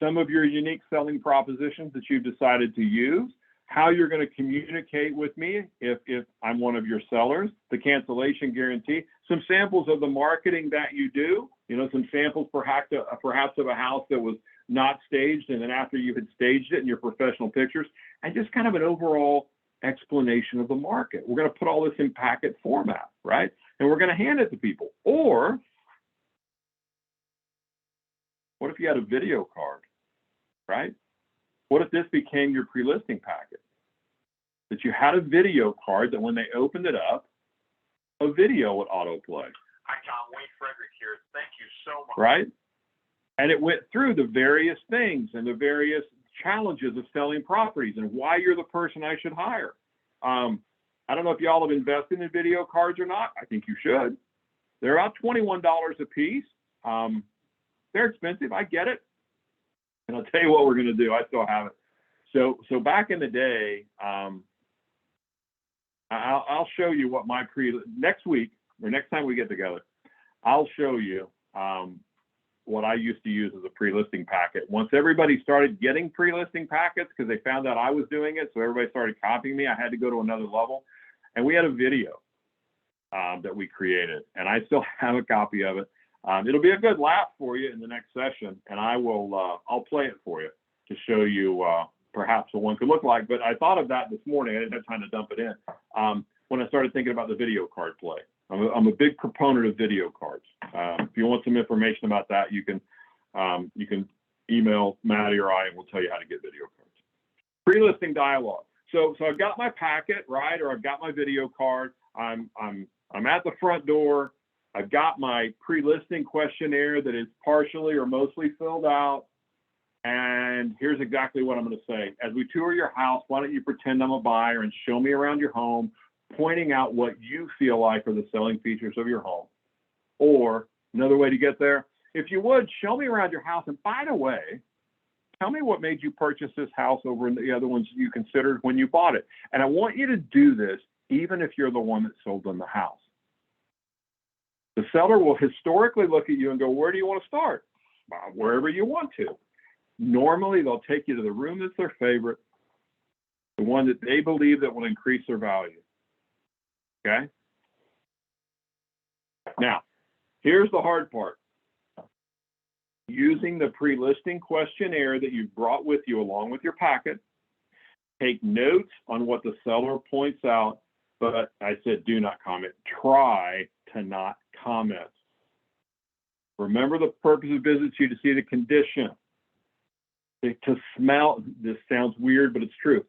some of your unique selling propositions that you've decided to use, how you're going to communicate with me if I'm one of your sellers, the cancellation guarantee, some samples of the marketing that you do, some samples perhaps of a house that was not staged, and then after you had staged it in your professional pictures, and just kind of an overall explanation of the market. We're going to put all this in packet format, right? And we're going to hand it to people. Or what if you had a video card, right? What if this became your pre-listing packet? That you had a video card that when they opened it up, a video would autoplay. Hi, Tom. Wayne Frederick here. Thank you so much. Right? And it went through the various things and the various challenges of selling properties and why you're the person I should hire. I don't know if y'all have invested in video cards or not. I think you should. They're about $21 a piece. They're expensive. I get it. And I'll tell you what we're going to do. I still have it. So back in the day, I'll show you what my next week or next time we get together, I'll show you what I used to use as a pre-listing packet. Once everybody started getting pre-listing packets because they found out I was doing it, so everybody started copying me, I had to go to another level. And we had a video that we created, and I still have a copy of it. It'll be a good laugh for you in the next session, and I'll play it for you to show you perhaps what one could look like. But I thought of that this morning. I didn't have time to dump it in when I started thinking about the video card play. I'm a big proponent of video cards. If you want some information about that, you can email Maddie or I, and we'll tell you how to get video cards. Pre-listing dialogue. So I've got my packet, right, or I've got my video card. I'm at the front door. I've got my pre-listing questionnaire that is partially or mostly filled out. And here's exactly what I'm going to say. As we tour your house, why don't you pretend I'm a buyer and show me around your home, pointing out what you feel like are the selling features of your home. Or another way to get there, if you would, show me around your house. And by the way, tell me what made you purchase this house over the other ones you considered when you bought it. And I want you to do this even if you're the one that sold them the house. The seller will historically look at you and go, where do you want to start? Wherever you want to. Normally, they'll take you to the room that's their favorite, the one that they believe that will increase their value. Okay? Now, here's the hard part. Using the pre-listing questionnaire that you've brought with you along with your packet, take notes on what the seller points out, but I said do not comment. Try to not comment. Remember, the purpose of visits you to see the condition, to smell, this sounds weird, but it's true,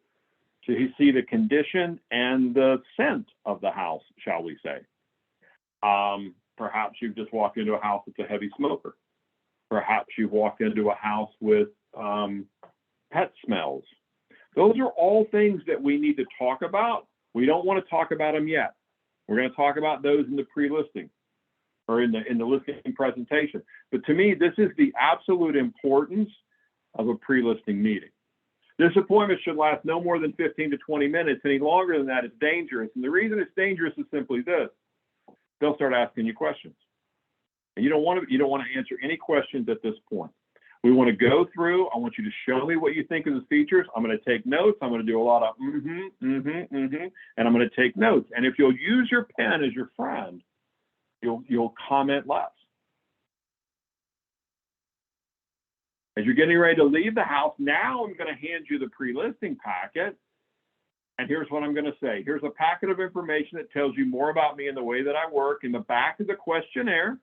to see the condition and the scent of the house, shall we say. Perhaps you've just walked into a house that's a heavy smoker. Perhaps you've walked into a house with pet smells. Those are all things that we need to talk about. We don't want to talk about them yet. We're going to talk about those in the pre-listing or in the listing presentation. But to me, this is the absolute importance of a pre-listing meeting. This appointment should last no more than 15 to 20 minutes. Any longer than that, it's dangerous. And the reason it's dangerous is simply this. They'll start asking you questions. And you don't want to answer any questions at this point. We want to go through. I want you to show me what you think of the features. I'm going to take notes. I'm going to do a lot of and I'm going to take notes. And if you'll use your pen as your friend, you'll comment less. As you're getting ready to leave the house, now I'm going to hand you the pre-listing packet. And here's what I'm going to say. Here's a packet of information that tells you more about me and the way that I work. In the back of the questionnaire,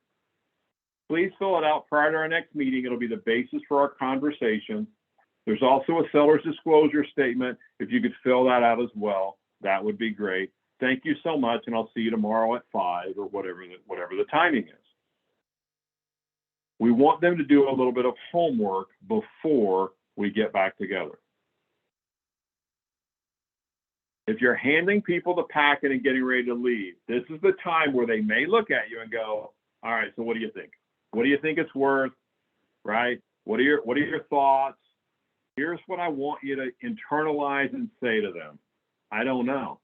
please fill it out prior to our next meeting. It'll be the basis for our conversation. There's also a seller's disclosure statement. If you could fill that out as well, that would be great. Thank you so much, and I'll see you tomorrow at 5 or whatever the timing is. We want them to do a little bit of homework before we get back together. If you're handing people the packet and getting ready to leave, this is the time where they may look at you and go, all right, so what do you think? What do you think it's worth, right? What are your thoughts? Here's what I want you to internalize and say to them. I don't know,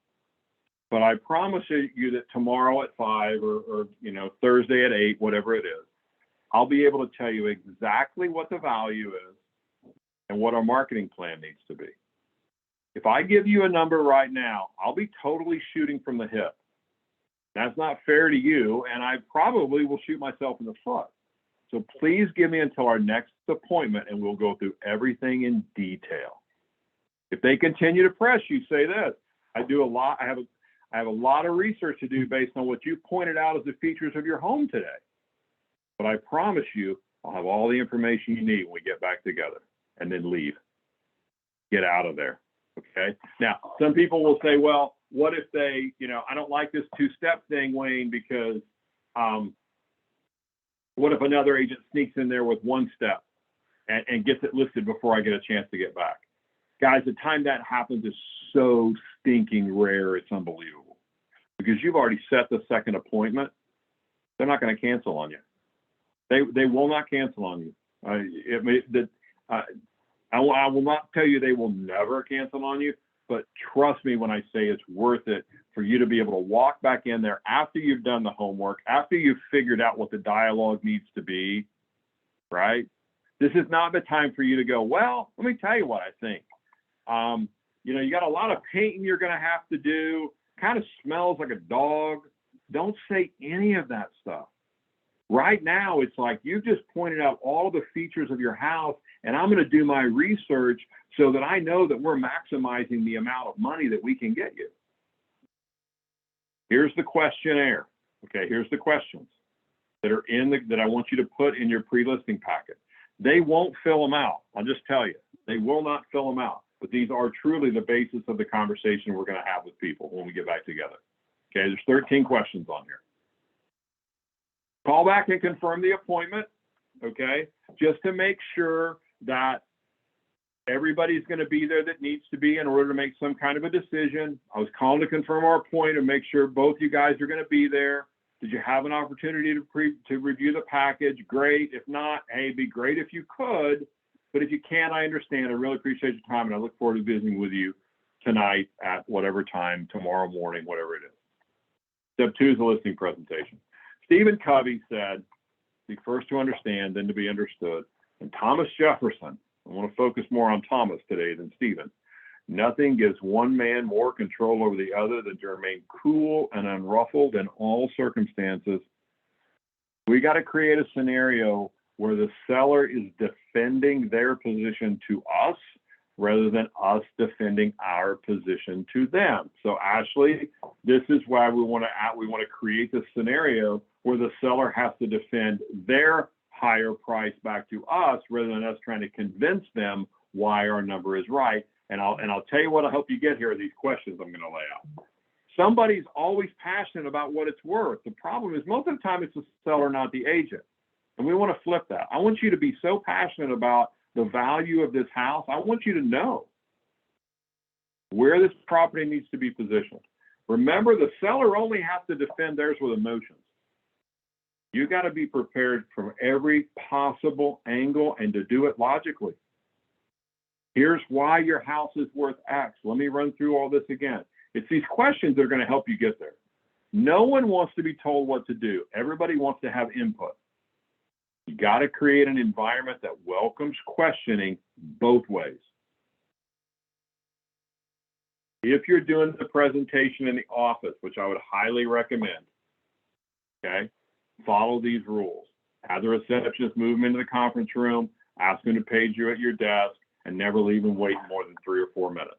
but I promise you that tomorrow at 5 or Thursday at 8, whatever it is, I'll be able to tell you exactly what the value is and what our marketing plan needs to be. If I give you a number right now, I'll be totally shooting from the hip. That's not fair to you, and I probably will shoot myself in the foot. So please give me until our next appointment, and we'll go through everything in detail. If they continue to press you, say this. I have a lot of research to do based on what you pointed out as the features of your home today. But I promise you, I'll have all the information you need when we get back together, and then leave. Get out of there. Okay. Now, some people will say, well, what if they, I don't like this 2-step thing, Wayne, because what if another agent sneaks in there with 1 step and gets it listed before I get a chance to get back? Guys, the time that happens is so stinking rare, it's unbelievable. Because you've already set the second appointment, they're not going to cancel on you. They will not cancel on you. I will not tell you they will never cancel on you, but trust me when I say it's worth it for you to be able to walk back in there after you've done the homework, after you've figured out what the dialogue needs to be, right? This is not the time for you to go, well, let me tell you what I think. You got a lot of painting you're going to have to do, kind of smells like a dog. Don't say any of that stuff. Right now, it's like you've just pointed out all the features of your house, and I'm going to do my research so that I know that we're maximizing the amount of money that we can get you. Here's the questionnaire. Okay, here's the questions that are that I want you to put in your pre-listing packet. They won't fill them out. I'll just tell you, they will not fill them out. But these are truly the basis of the conversation we're going to have with people when we get back together. Okay, there's 13 questions on here. Call back and confirm the appointment, okay, just to make sure that everybody's going to be there that needs to be in order to make some kind of a decision. I was calling to confirm our appointment and make sure both you guys are going to be there. Did you have an opportunity to review the package? Great. If not, hey, it'd be great if you could. But if you can't, I understand. I really appreciate your time, and I look forward to visiting with you tonight at whatever time, tomorrow morning, whatever it is. Step 2 is the listing presentation. Stephen Covey said, be first to understand, then to be understood. And Thomas Jefferson, I want to focus more on Thomas today than Stephen. Nothing gives one man more control over the other than to remain cool and unruffled in all circumstances. We got to create a scenario where the seller is defending their position to us rather than us defending our position to them. So Ashley, this is why we want to create this scenario where the seller has to defend their higher price back to us rather than us trying to convince them why our number is right. And I'll tell you what, I hope you get here are these questions I'm going to lay out. Somebody's always passionate about what it's worth. The problem is most of the time it's the seller, not the agent. And we want to flip that. I want you to be so passionate about the value of this house. I want you to know where this property needs to be positioned. Remember, the seller only has to defend theirs with emotions. You got to be prepared from every possible angle and to do it logically. Here's why your house is worth X. Let me run through all this again. It's these questions that are going to help you get there. No one wants to be told what to do. Everybody wants to have input. You got to create an environment that welcomes questioning both ways. If you're doing the presentation in the office, which I would highly recommend, okay, follow these rules. Have the receptionist move them into the conference room, ask them to page you at your desk, and never leave them waiting more than 3 or 4 minutes.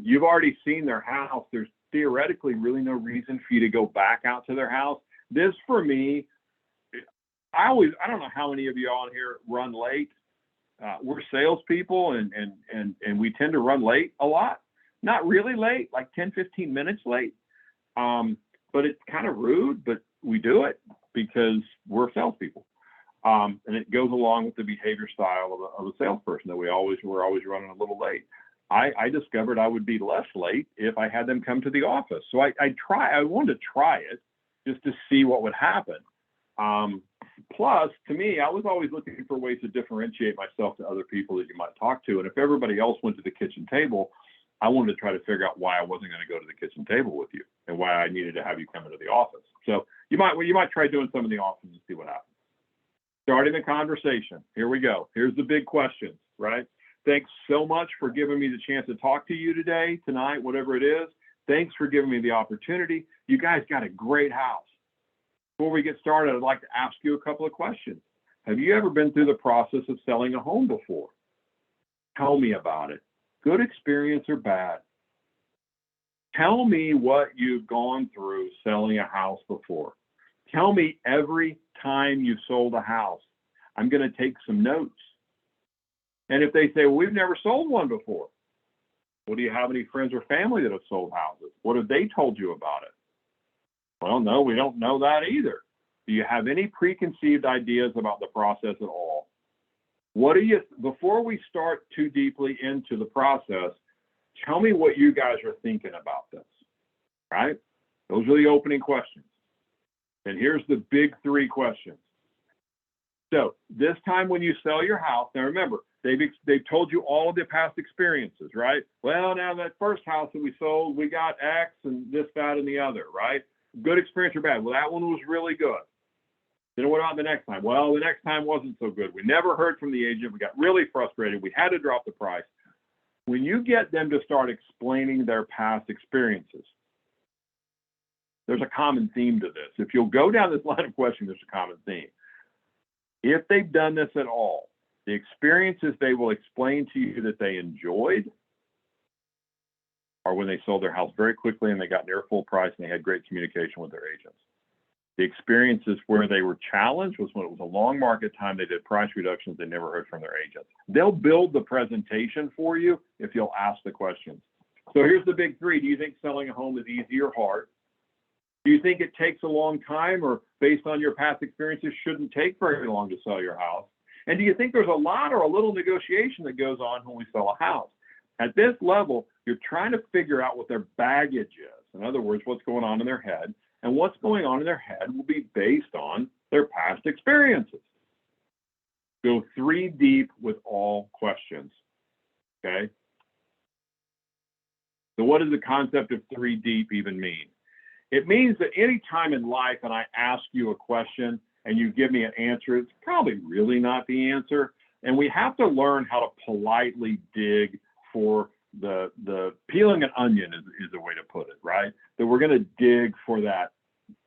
You've already seen their house. There's theoretically really no reason for you to go back out to their house. This, for me, I don't know how many of you on here run late. We're salespeople, and we tend to run late a lot. Not really late, like 10, 15 minutes late. But it's kind of rude, but we do it because we're salespeople. And it goes along with the behavior style of a salesperson that we're always running a little late. I discovered I would be less late if I had them come to the office. So I wanted to try it just to see what would happen. Plus, to me, I was always looking for ways to differentiate myself to other people that you might talk to. And if everybody else went to the kitchen table, I wanted to try to figure out why I wasn't going to go to the kitchen table with you and why I needed to have you come into the office. So you might try doing some in the office and see what happens. Starting the conversation. Here we go. Here's the big questions, right? Thanks so much for giving me the chance to talk to you today, tonight, whatever it is. Thanks for giving me the opportunity. You guys got a great house. Before we get started, I'd like to ask you a couple of questions. Have you ever been through the process of selling a home before? Tell me about it. Good experience or bad? Tell me what you've gone through selling a house before. Tell me every time you sold a house. I'm going to take some notes. And if they say, well, we've never sold one before. Well, do you have any friends or family that have sold houses? What have they told you about it? Well, no, we don't know that either. Do you have any preconceived ideas about the process at all? Before we start too deeply into the process, tell me what you guys are thinking about this, right? Those are the opening questions. And here's the big 3 questions. So this time when you sell your house, now remember, they've told you all of the past experiences, right? Well, now that first house that we sold, we got X and this, that, and the other, right? Good experience or bad? Well, that one was really good. Then what about the next time? Well, the next time wasn't so good. We never heard from the agent. We got really frustrated. We had to drop the price. When you get them to start explaining their past experiences, there's a common theme to this. If you'll go down this line of questioning, there's a common theme. If they've done this at all, the experiences they will explain to you that they enjoyed are when they sold their house very quickly and they got near full price and they had great communication with their agents. The experiences where they were challenged was when it was a long market time, they did price reductions, they never heard from their agents. They'll build the presentation for you if you'll ask the questions. So here's the big 3. Do you think selling a home is easy or hard? Do you think it takes a long time, or based on your past experiences, shouldn't take very long to sell your house? And do you think there's a lot or a little negotiation that goes on when we sell a house? At this level, you're trying to figure out what their baggage is. In other words, what's going on in their head. And what's going on in their head will be based on their past experiences. Go 3 deep with all questions, okay? So what does the concept of 3 deep even mean? It means that any time in life and I ask you a question and you give me an answer, it's probably really not the answer. And we have to learn how to politely dig for the peeling an onion is a way to put it, right? That we're going to dig for that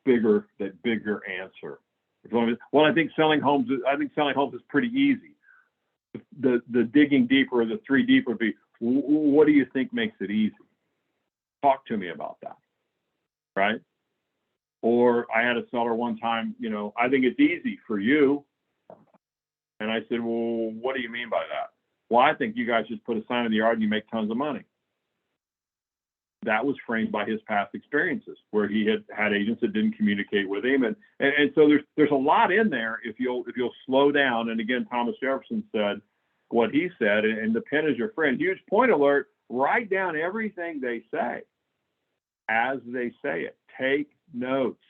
bigger answer. Well, I think selling homes is pretty easy. The digging deeper, the 3 deep would be, what do you think makes it easy? Talk to me about that, right? Or I had a seller one time, I think it's easy for you. And I said, well, what do you mean by that? Well, I think you guys just put a sign in the yard and you make tons of money. That was framed by his past experiences where he had agents that didn't communicate with him. And so there's a lot in there if you'll slow down. And again, Thomas Jefferson said what he said, and the pen is your friend. Huge point alert, write down everything they say as they say it. Take notes.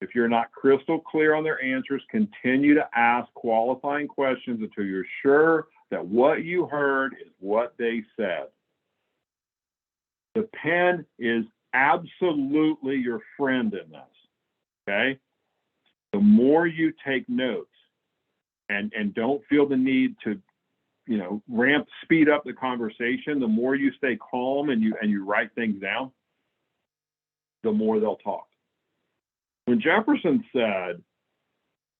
If you're not crystal clear on their answers, continue to ask qualifying questions until you're sure that what you heard is what they said. The pen is absolutely your friend in this, okay? The more you take notes and don't feel the need to, speed up the conversation, the more you stay calm and you write things down, the more they'll talk. When Jefferson said,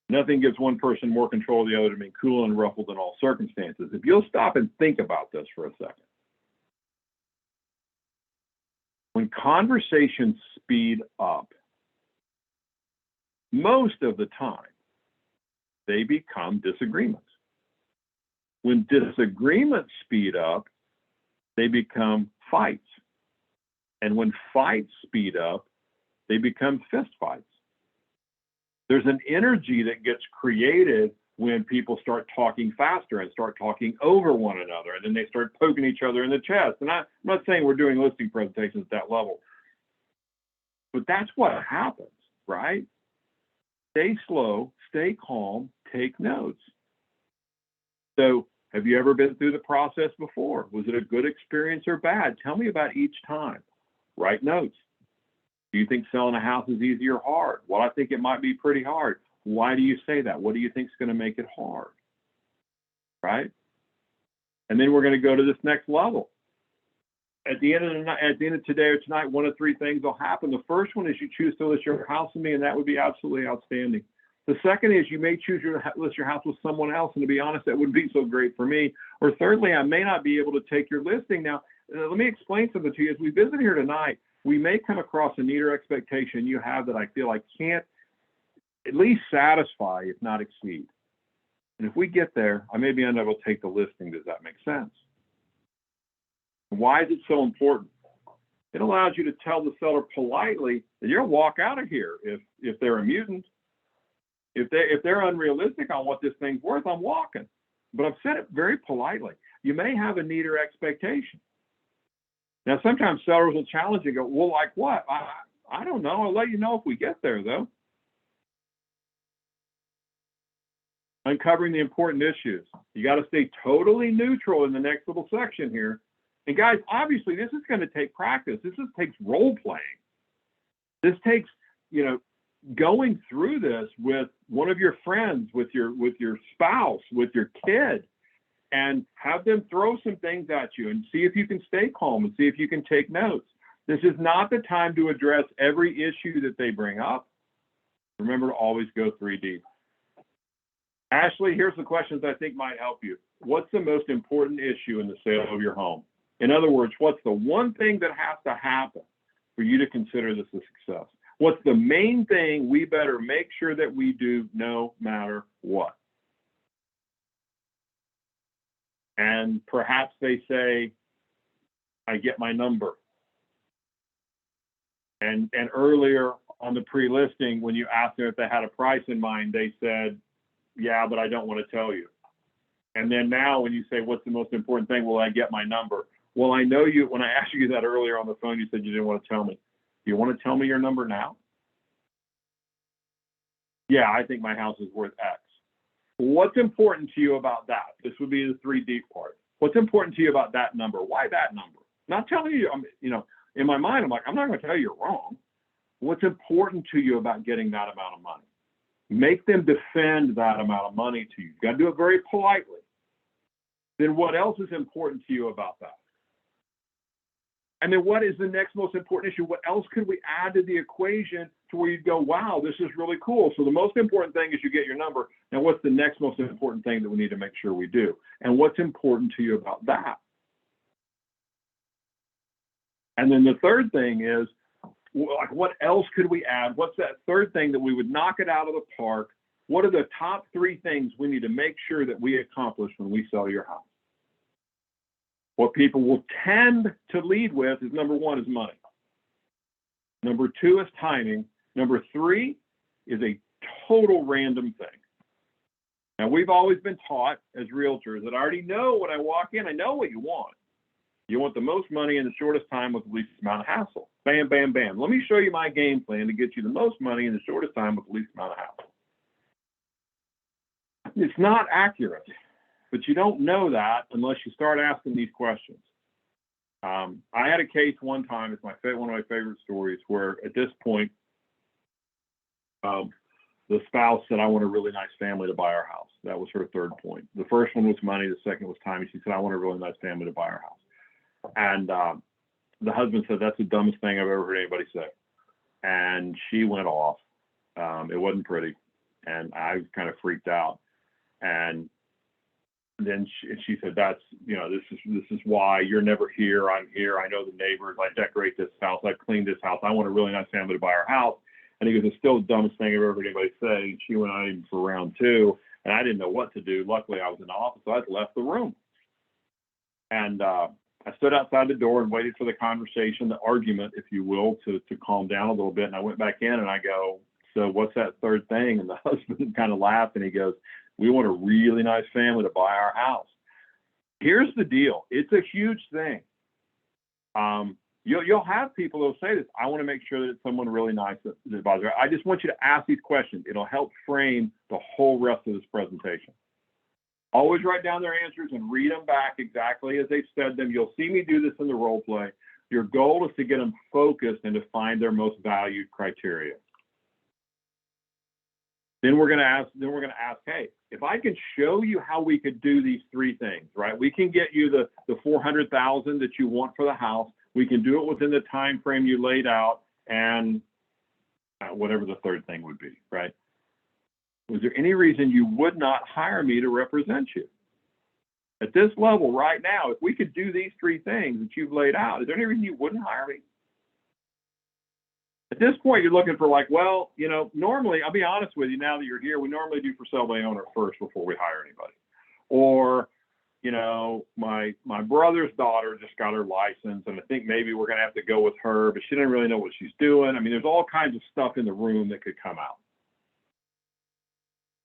nothing gives one person more control of the other to be cool and unruffled in all circumstances, if you'll stop and think about this for a second. When conversations speed up, most of the time, they become disagreements. When disagreements speed up, they become fights. And when fights speed up, they become fist fights. There's an energy that gets created when people start talking faster and start talking over one another, and then they start poking each other in the chest. And I'm not saying we're doing listing presentations at that level, but that's what happens, right? Stay slow, stay calm, take notes. So have you ever been through the process before? Was it a good experience or bad? Tell me about each time. Write notes. Do you think selling a house is easy or hard? Well, I think it might be pretty hard. Why do you say that? What do you think is going to make it hard? Right? And then we're going to go to this next level. At the end of the night, at the end of today or tonight, one of three things will happen. The first one is you choose to list your house with me, and that would be absolutely outstanding. The second is you may choose to list your house with someone else, and to be honest, that wouldn't be so great for me. Or thirdly, I may not be able to take your listing. Now, let me explain something to you. As we visit here tonight, we may come across a neater expectation you have that I feel I can't at least satisfy, if not exceed. And if we get there, I may be unable to take the listing. Does that make sense? Why is it so important? It allows you to tell the seller politely that you'll walk out of here if they're a mutant. If they're unrealistic on what this thing's worth, I'm walking. But I've said it very politely. You may have a neater expectation. Now, sometimes sellers will challenge you and go, well, like what? I don't know. I'll let you know if we get there, though. Uncovering the important issues. You got to stay totally neutral in the next little section here. And guys, obviously, this is going to take practice. This takes role playing. This takes, going through this with one of your friends, with your spouse, with your kid, and have them throw some things at you and see if you can stay calm and see if you can take notes. This is not the time to address every issue that they bring up. Remember to always go 3D. Ashley, here's the questions I think might help you. What's the most important issue in the sale of your home? In other words, what's the one thing that has to happen for you to consider this a success? What's the main thing we better make sure that we do no matter what? And perhaps they say, I get my number. And earlier on the pre-listing, when you asked them if they had a price in mind, they said, yeah, but I don't want to tell you. And then now when you say, what's the most important thing? Well, I get my number. Well, I know you, when I asked you that earlier on the phone, you said you didn't want to tell me. Do you want to tell me your number now? Yeah, I think my house is worth X. What's important to you about that? This would be the 3D part. What's important to you about that number? Why that number? Not telling you, in my mind, I'm like, I'm not going to tell you you're wrong. What's important to you about getting that amount of money? Make them defend that amount of money to you. You've got to do it very politely. Then what else is important to you about that? And then what is the next most important issue? What else could we add to the equation to where you go, wow, this is really cool. So the most important thing is you get your number. Now, what's the next most important thing that we need to make sure we do? And what's important to you about that? And then the third thing is, like, what else could we add? What's that third thing that we would knock it out of the park? What are the top three things we need to make sure that we accomplish when we sell your house? What people will tend to lead with is number one is money. Number two is timing. Number three is a total random thing. Now, we've always been taught as realtors that I already know when I walk in, I know what you want. You want the most money in the shortest time with the least amount of hassle. Bam, bam, bam. Let me show you my game plan to get you the most money in the shortest time with the least amount of hassle. It's not accurate, But you don't know that unless you start asking these questions. I had a case one time, it's one of my favorite stories, where at this point, the spouse said, I want a really nice family to buy our house. That was her third point. The first one was money. The second was time. She said, I want a really nice family to buy our house. And the husband said, that's the dumbest thing I've ever heard anybody say. And she went off. It wasn't pretty. And I kind of freaked out. And then she said, that's, this is why you're never here. I'm here. I know the neighbors. I decorate this house. I cleaned this house. I want a really nice family to buy our house. And he goes, it's still the dumbest thing I've ever heard anybody say. And she went on even for round two, and I didn't know what to do. Luckily, I was in the office, so I just left the room. And I stood outside the door and waited for the conversation, the argument, if you will, to calm down a little bit. And I went back in and I go, so what's that third thing? And the husband kind of laughed and he goes, we want a really nice family to buy our house. Here's the deal. It's a huge thing. You'll have people who'll say this. I want to make sure that it's someone really nice that buys it. I just want you to ask these questions. It'll help frame the whole rest of this presentation. Always write down their answers and read them back exactly as they've said them. You'll see me do this in the role play. Your goal is to get them focused and to find their most valued criteria. Then we're going to ask, hey, if I can show you how we could do these three things, right? We can get you the $400,000 that you want for the house. We can do it within the time frame you laid out, and whatever the third thing would be, right? Was there any reason you would not hire me to represent you? At this level right now, if we could do these three things that you've laid out, is there any reason you wouldn't hire me? At this point, you're looking for like, well, normally, I'll be honest with you, now that you're here, we normally do for sale by owner first before we hire anybody. Or, my brother's daughter just got her license, and I think maybe we're going to have to go with her, but she doesn't really know what she's doing. I mean, there's all kinds of stuff in the room that could come out.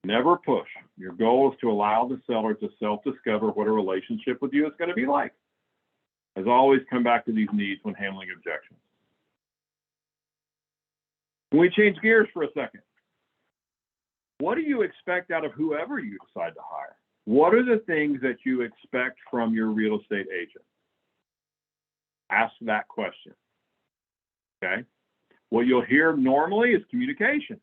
Never push. Your goal is to allow the seller to self-discover what a relationship with you is going to be like. As always, come back to these needs when handling objections. Can we change gears for a second? What do you expect out of whoever you decide to hire? What are the things that you expect from your real estate agent? Ask that question. Okay? What you'll hear normally is communication.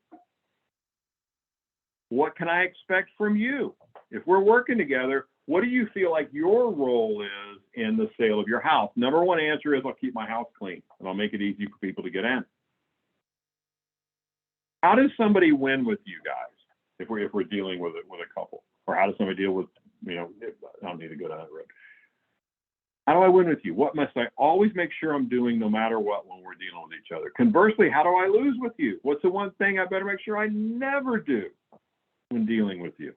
What can I expect from you? If we're working together, what do you feel like your role is in the sale of your house? Number one answer is I'll keep my house clean and I'll make it easy for people to get in. How does somebody win with you guys if we're dealing with a couple? Or how does somebody deal with, I don't need to go down that road. How do I win with you? What must I always make sure I'm doing no matter what when we're dealing with each other? Conversely, how do I lose with you? What's the one thing I better make sure I never do when dealing with you?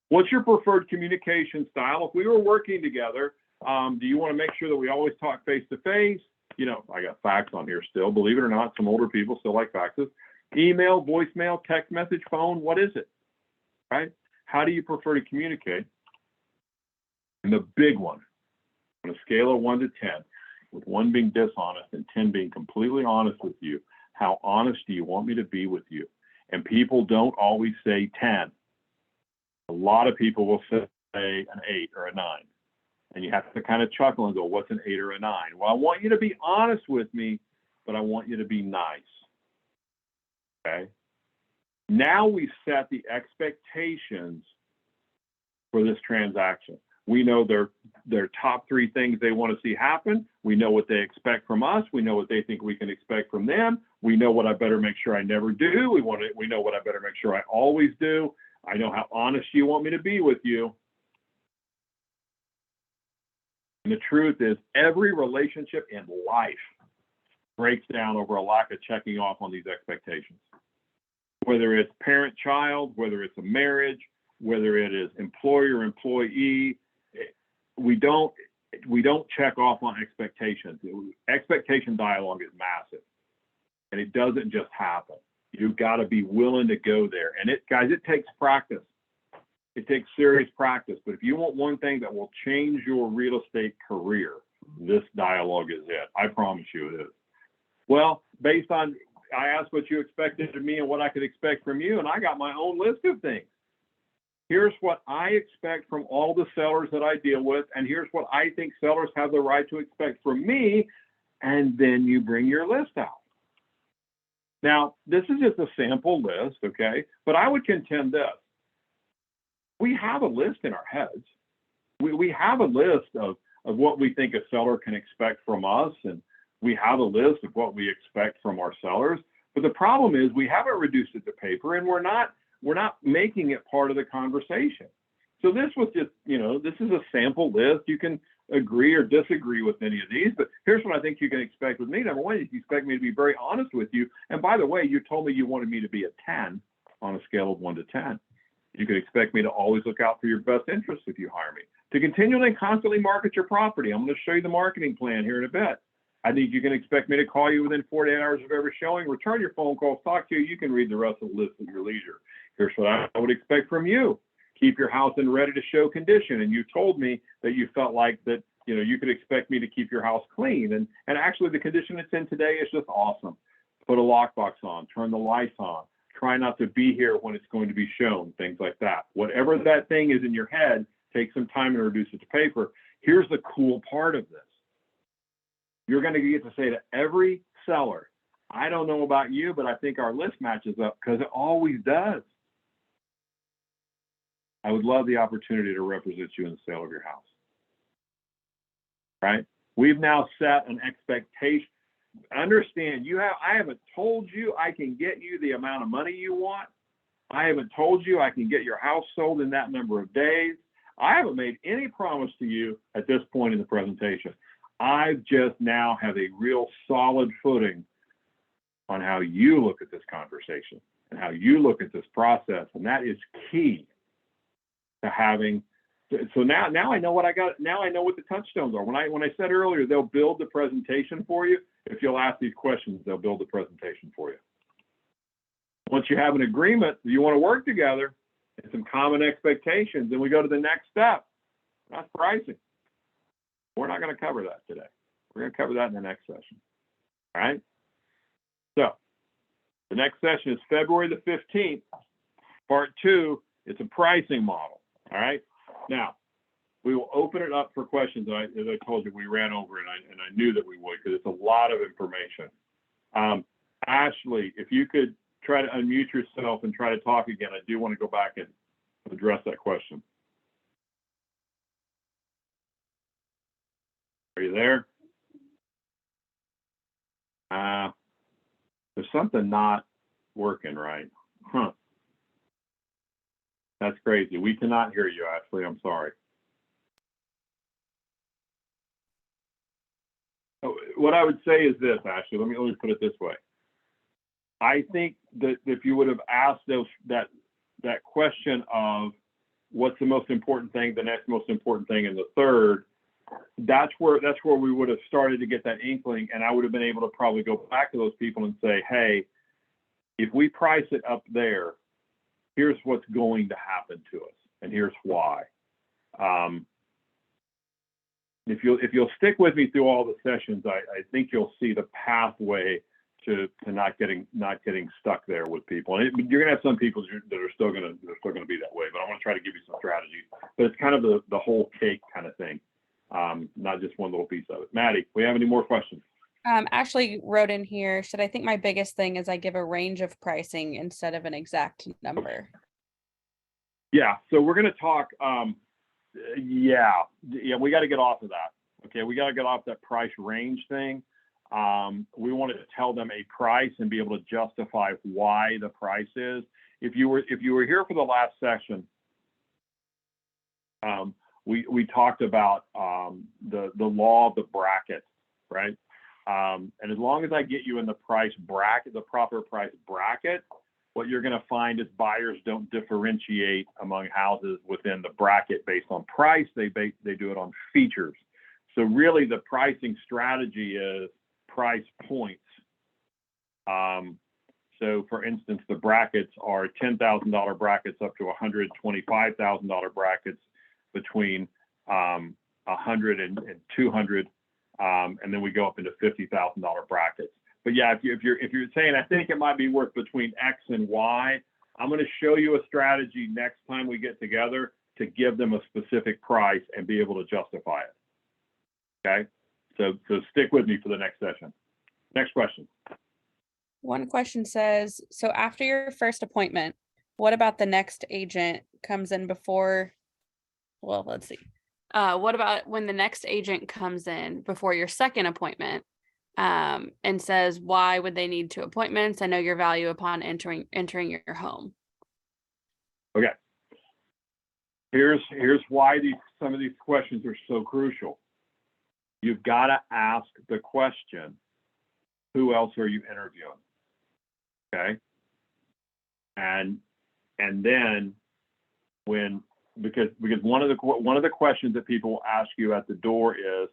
What's your preferred communication style? If we were working together, do you want to make sure that we always talk face to face? I got fax on here still. Believe it or not, some older people still like faxes. Email, voicemail, text message, phone, what is it? Right? How do you prefer to communicate? And the big one, on a scale of 1 to 10, with 1 being dishonest and 10 being completely honest with you, how honest do you want me to be with you? And people don't always say 10. A lot of people will say an 8 or a 9. And you have to kind of chuckle and go, what's an 8 or a 9? Well, I want you to be honest with me, but I want you to be nice. Okay? Now we set the expectations for this transaction. We know their top 3 things they want to see happen. We know what they expect from us. We know what they think we can expect from them. We know what I better make sure I never do. We know what I better make sure I always do. I know how honest you want me to be with you. And the truth is, every relationship in life breaks down over a lack of checking off on these expectations. Whether it's parent-child, whether it's a marriage, whether it is employer-employee, we don't check off on expectations. Expectation dialogue is massive, and it doesn't just happen. You've got to be willing to go there. And guys, it takes practice. It takes serious practice. But if you want one thing that will change your real estate career, this dialogue is it. I promise you it is. Well, based on, I asked what you expected of me and what I could expect from you, and I got my own list of things. Here's what I expect from all the sellers that I deal with, and here's what I think sellers have the right to expect from me, and then you bring your list out. Now, this is just a sample list, okay? But I would contend this. We have a list in our heads. We have a list of what we think a seller can expect from us, and we have a list of what we expect from our sellers. But the problem is we haven't reduced it to paper, and we're not making it part of the conversation. So this was just, this is a sample list. You can agree or disagree with any of these, but here's what I think you can expect with me. Number one, you can expect me to be very honest with you. And by the way, you told me you wanted me to be a 10 on a scale of 1 to 10. You can expect me to always look out for your best interests if you hire me. To continually and constantly market your property. I'm going to show you the marketing plan here in a bit. I think you can expect me to call you within 48 hours of every showing, return your phone calls, talk to you. You can read the rest of the list at your leisure. Here's what I would expect from you. Keep your house in ready to show condition. And you told me that you felt like that, you could expect me to keep your house clean. And actually the condition it's in today is just awesome. Put a lockbox on, turn the lights on, try not to be here when it's going to be shown, things like that. Whatever that thing is in your head, take some time to reduce it to paper. Here's the cool part of this. You're going to get to say to every seller, I don't know about you, but I think our list matches up, because it always does. I would love the opportunity to represent you in the sale of your house. Right? We've now set an expectation. Understand, I haven't told you I can get you the amount of money you want. I haven't told you I can get your house sold in that number of days. I haven't made any promise to you at this point in the presentation. I just now have a real solid footing on how you look at this conversation and how you look at this process. And that is key to having. So now I know what I got. Now I know what the touchstones are. When I said earlier, they'll build the presentation for you. If you'll ask these questions, they'll build the presentation for you. Once you have an agreement, you want to work together and some common expectations, then we go to the next step. That's pricing. We're not going to cover that today. We're going to cover that in the next session. All right. So the next session is February the 15th, part 2. It's a pricing model. All right. Now, we will open it up for questions. As I told you, we ran over it, and I knew that we would, because it's a lot of information. Ashley, if you could try to unmute yourself and try to talk again, I do want to go back and address that question. Are you there? There's something not working right. Huh. That's crazy. We cannot hear you, Ashley. I'm sorry. What I would say is this, Ashley. Let me put it this way. I think that if you would have asked that question of what's the most important thing, the next most important thing, and the third, that's where we would have started to get that inkling, and I would have been able to probably go back to those people and say, hey, if we price it up there, here's what's going to happen to us, and here's why. If you'll stick with me through all the sessions, I think you'll see the pathway to not getting stuck there with people. And you're gonna have some people that are still gonna be that way, but I want to try to give you some strategies. But it's kind of the whole cake kind of thing, not just one little piece of it. Maddie, we have any more questions? Ashley wrote in here, said, I think my biggest thing is I give a range of pricing instead of an exact number. Yeah, so we're going to talk, yeah, we got to get off of that. Okay, we got to get off that price range thing. We want to tell them a price and be able to justify why the price is. If you were here for the last session, we talked about the law of the bracket, right? And as long as I get you in the price bracket, the proper price bracket, what you're going to find is buyers don't differentiate among houses within the bracket based on price. They do it on features. So really the pricing strategy is price points. So for instance, the brackets are $10,000 brackets up to $125,000 brackets between 100 and 200. And then we go up into $50,000 brackets. But yeah, if you're saying I think it might be worth between X and Y, I'm going to show you a strategy next time we get together to give them a specific price and be able to justify it. Okay? So stick with me for the next session. Next question. One question says, so after your first appointment, what about the next agent comes in before, well, let's see. What about when the next agent comes in before your second appointment, and says, why would they need 2 appointments? I know your value upon entering your home. Okay. Here's why some of these questions are so crucial. You've got to ask the question, who else are you interviewing? Okay. And then because one of the questions that people will ask you at the door is,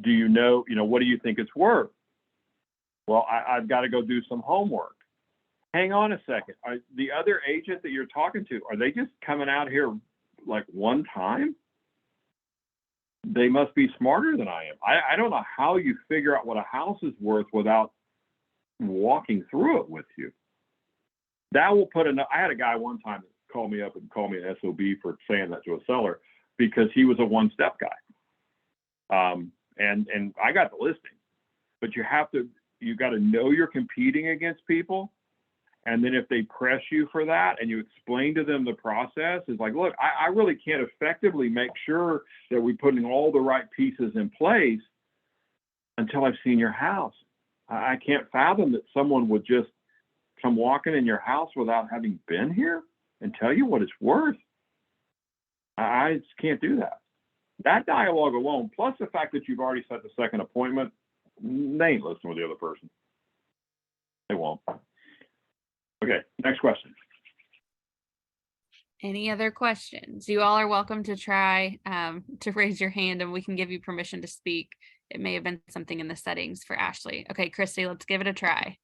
do you know, what do you think it's worth? Well, I've got to go do some homework. Hang on a second. The other agent that you're talking to, are they just coming out here like one time? They must be smarter than I am. I don't know how you figure out what a house is worth without walking through it with you. That will put I had a guy one time call me up and call me an SOB for saying that to a seller because he was a one-step guy. And I got the listing, but you got to know you're competing against people. And then if they press you for that and you explain to them the process, it's like, look, I really can't effectively make sure that we're putting all the right pieces in place until I've seen your house. I can't fathom that someone would just come walking in your house without having been here and tell you what it's worth. I just can't do that. That dialogue alone, plus the fact that you've already set the second appointment, they ain't listening with the other person. They won't. Okay, next question. Any other questions? You all are welcome to try to raise your hand and we can give you permission to speak. It may have been something in the settings for Ashley. Okay, Christy, let's give it a try.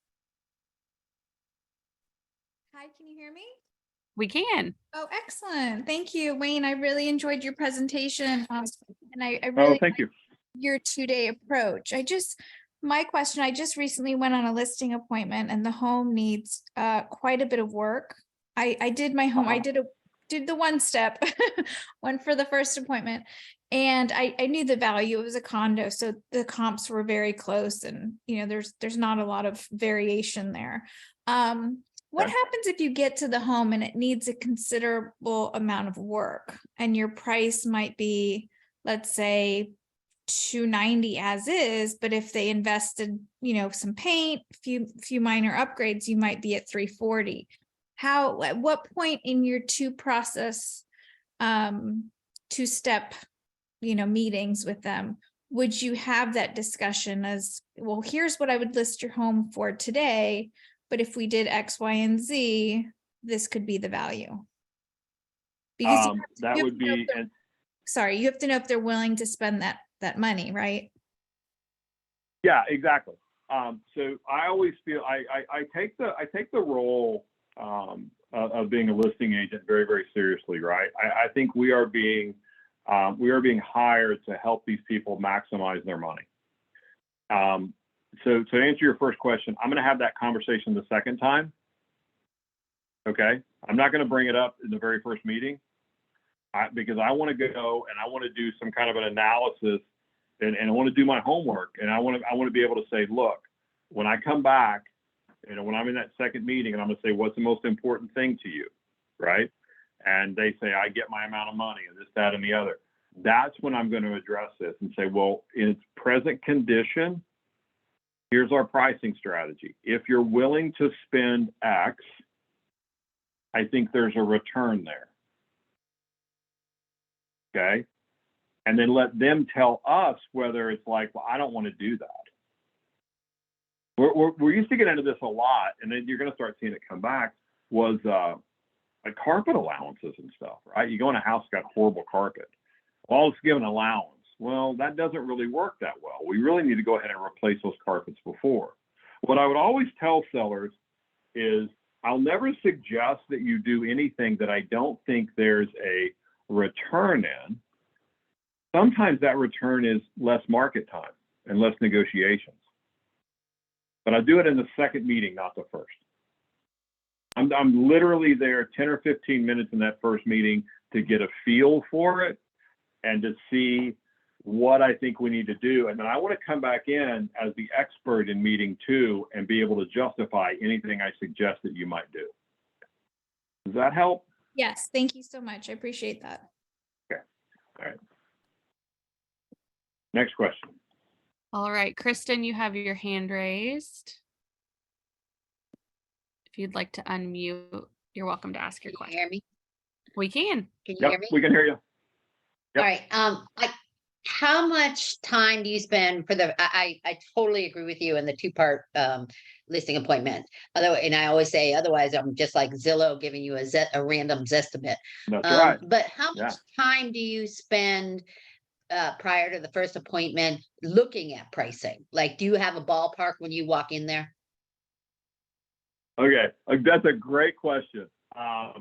Hi, can you hear me? We can. Oh, excellent. Thank you, Wayne. I really enjoyed your presentation. And I really thank you. Your 2-day approach. My question, I just recently went on a listing appointment and the home needs quite a bit of work. I did my home, I did the one step, went for the first appointment, and I knew the value. It was a condo, so the comps were very close, and there's not a lot of variation there. What happens if you get to the home and it needs a considerable amount of work and your price might be, let's say, $290 as is, but if they invested, some paint, few minor upgrades, you might be at $340. At what point in your two-step, meetings with them, would you have that discussion as, well, here's what I would list your home for today, but if we did X, Y, and Z, this could be the value. Because you have to know if they're willing to spend that money, right? Yeah, exactly. So I always feel I take the role of being a listing agent very, very seriously, right? I think we are being hired to help these people maximize their money. So to answer your first question, I'm going to have that conversation the second time. Okay, I'm not going to bring it up in the very first meeting because I want to go and I want to do some kind of an analysis and I want to do my homework and I want to be able to say, look, when I come back, when I'm in that second meeting and I'm going to say, what's the most important thing to you, right? And they say, I get my amount of money and this, that, and the other. That's when I'm going to address this and say, well, in its present condition, here's our pricing strategy. If you're willing to spend X, I think there's a return there. Okay. And then let them tell us whether it's like, well, I don't want to do that. We're used to get into this a lot, and then you're going to start seeing it come back, was like carpet allowances and stuff, right? You go in a house that's got horrible carpet. Well, it's given allowance. Well, that doesn't really work that well. We really need to go ahead and replace those carpets before. What I would always tell sellers is I'll never suggest that you do anything that I don't think there's a return in. Sometimes that return is less market time and less negotiations. But I do it in the second meeting, not the first. I'm literally there 10 or 15 minutes in that first meeting to get a feel for it and to see what I think we need to do. And then I want to come back in as the expert in meeting 2 and be able to justify anything I suggest that you might do. Does that help? Yes, thank you so much. I appreciate that. Okay. All right. Next question. All right, Kristen, you have your hand raised. If you'd like to unmute, you're welcome to ask your Can you question. hear me? We can. Can you hear Yep, me? we can hear you. All right. How much time do you spend for the? I totally agree with you in the two-part listing appointment. Although, and I always say, otherwise, I'm just like Zillow giving you a random Zestimate. That's right. But how much time do you spend prior to the first appointment looking at pricing? Like, do you have a ballpark when you walk in there? Okay, that's a great question. I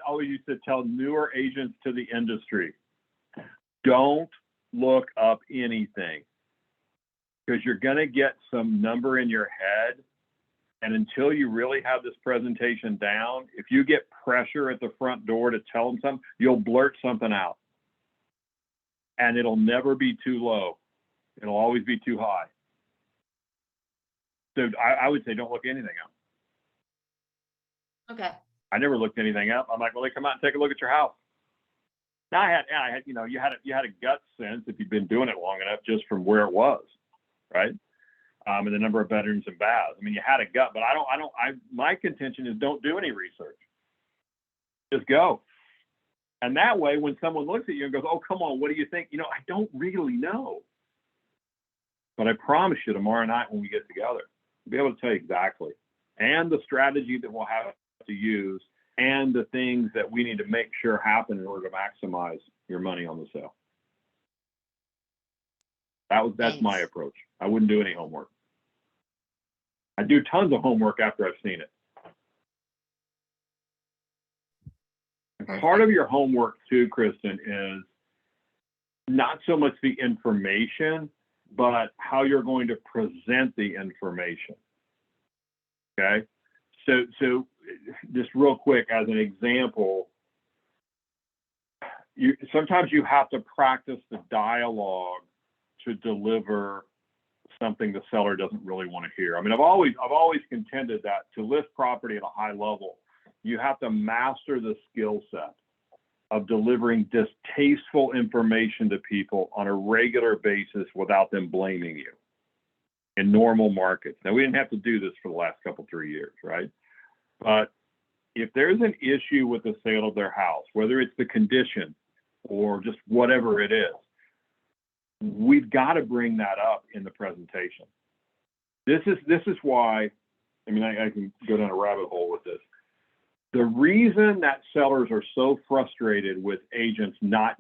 always used to tell newer agents to the industry, don't look up anything because you're going to get some number in your head. And until you really have this presentation down, if you get pressure at the front door to tell them something, you'll blurt something out. And it'll never be too low. It'll always be too high. So I would say don't look anything up. Okay. I never looked anything up. I'm like, well, they come out and take a look at your house. Now I had, you know, you had a gut sense if you've been doing it long enough, just from where it was, right? And the number of bedrooms and baths. I mean, you had a gut, but my contention is don't do any research. Just go. And that way, when someone looks at you and goes, oh, come on, what do you think? You know, I don't really know. But I promise you tomorrow night when we get together, I'll be able to tell you exactly. And the strategy that we'll have to use and the things that we need to make sure happen in order to maximize your money on the sale. That's my approach. I wouldn't do any homework. I do tons of homework after I've seen it. And part of your homework too, Kristen, is not so much the information, but how you're going to present the information. Okay. So just real quick, as an example, sometimes you have to practice the dialogue to deliver something the seller doesn't really want to hear. I mean, I've always contended that to list property at a high level, you have to master the skill set of delivering distasteful information to people on a regular basis without them blaming you in normal markets. Now, we didn't have to do this for the last 3 years, right? But if there's an issue with the sale of their house, whether it's the condition or just whatever it is, we've got to bring that up in the presentation. This is why, I mean, I can go down a rabbit hole with this. The reason that sellers are so frustrated with agents not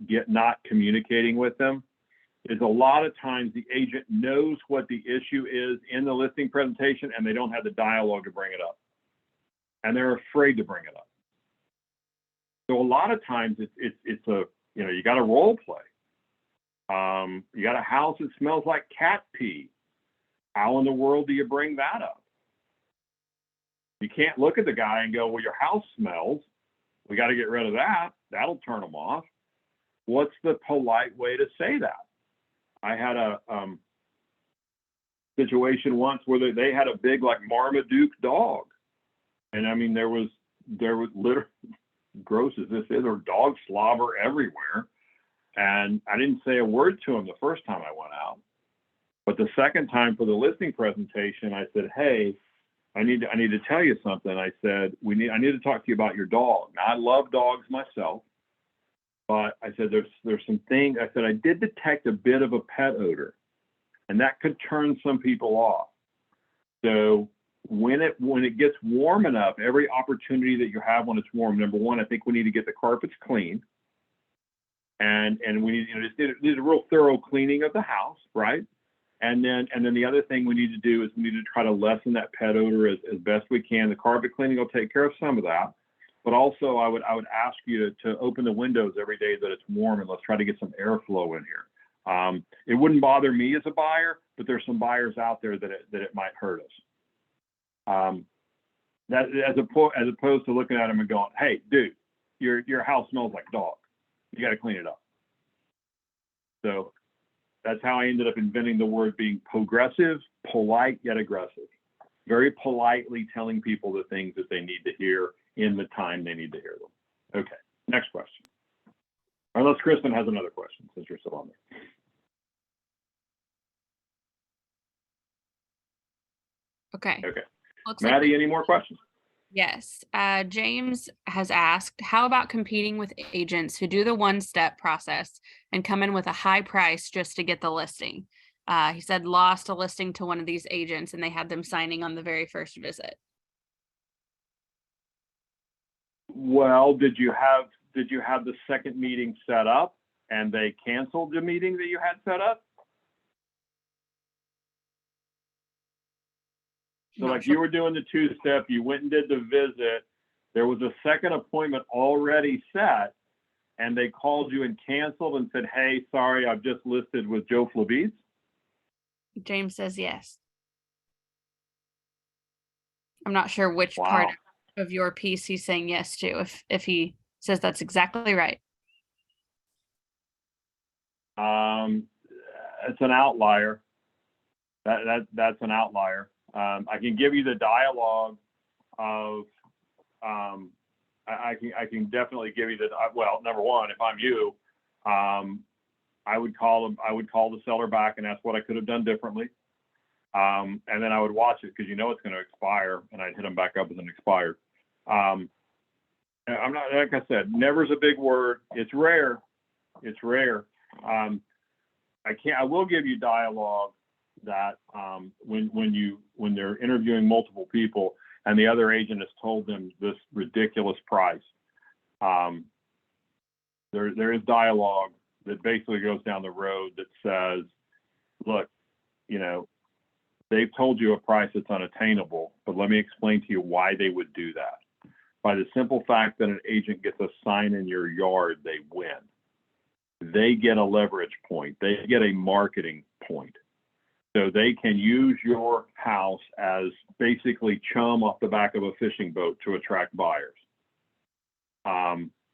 communicating with them is a lot of times the agent knows what the issue is in the listing presentation and they don't have the dialogue to bring it up. And they're afraid to bring it up. So a lot of times it's a, you know, you got to role play. You got a house that smells like cat pee. How in the world do you bring that up? You can't look at the guy and go, well, your house smells. We got to get rid of that. That'll turn them off. What's the polite way to say that? I had a situation once where they had a big, like, Marmaduke dog. And I mean, there was literally, gross as this is, there was dog slobber everywhere. And I didn't say a word to him the first time I went out. But the second time for the listing presentation, I said, hey, I need to tell you something. I said, I need to talk to you about your dog. Now, I love dogs myself, but I said, there's some things. I said, I did detect a bit of a pet odor, and that could turn some people off. So when it gets warm enough, every opportunity that you have when it's warm, number one, I think we need to get the carpets clean. And we need, you know, just need a real thorough cleaning of the house, right? And then the other thing we need to do is we need to try to lessen that pet odor as best we can. The carpet cleaning will take care of some of that, but also I would ask you to open the windows every day that it's warm, and let's try to get some airflow in here. It wouldn't bother me as a buyer, but there's some buyers out there that it might hurt us. That as opposed to looking at them and going, hey, dude, your house smells like dog. You got to clean it up. So that's how I ended up inventing the word being progressive, polite, yet aggressive. Very politely telling people the things that they need to hear in the time they need to hear them. Okay, next question. Unless Kristen has another question, since you're still on there. Okay. Okay. Looks like Maddie, any more questions? yes. James has asked, how about competing with agents who do the one-step process and come in with a high price just to get the listing? He said lost a listing to one of these agents and they had them signing on the very first visit. Well, did you have the second meeting set up and they canceled the meeting that you had set up? So Not like sure. you were doing the two-step, you went and did the visit, there was a second appointment already set, and they called you and canceled and said, hey, sorry, I've just listed with Joe Flaviz? James says yes. I'm not sure which Wow. part of your piece he's saying yes to, if he says that's exactly right. It's an outlier. That's an outlier. I can give you the dialogue of, I can definitely give you the, well, number one, if I'm you, I would call the seller back and ask what I could have done differently. And then I would watch it because you know it's going to expire, and I'd hit them back up as an expired. I'm not, like I said, never's a big word. It's rare. It's rare. I will give you dialogue that when they're interviewing multiple people and the other agent has told them this ridiculous price, there is dialogue that basically goes down the road that says, look, you know, they've told you a price that's unattainable, but let me explain to you why they would do that. By the simple fact that an agent gets a sign in your yard, they win. They get a leverage point. They get a marketing point. So they can use your house as basically chum off the back of a fishing boat to attract buyers.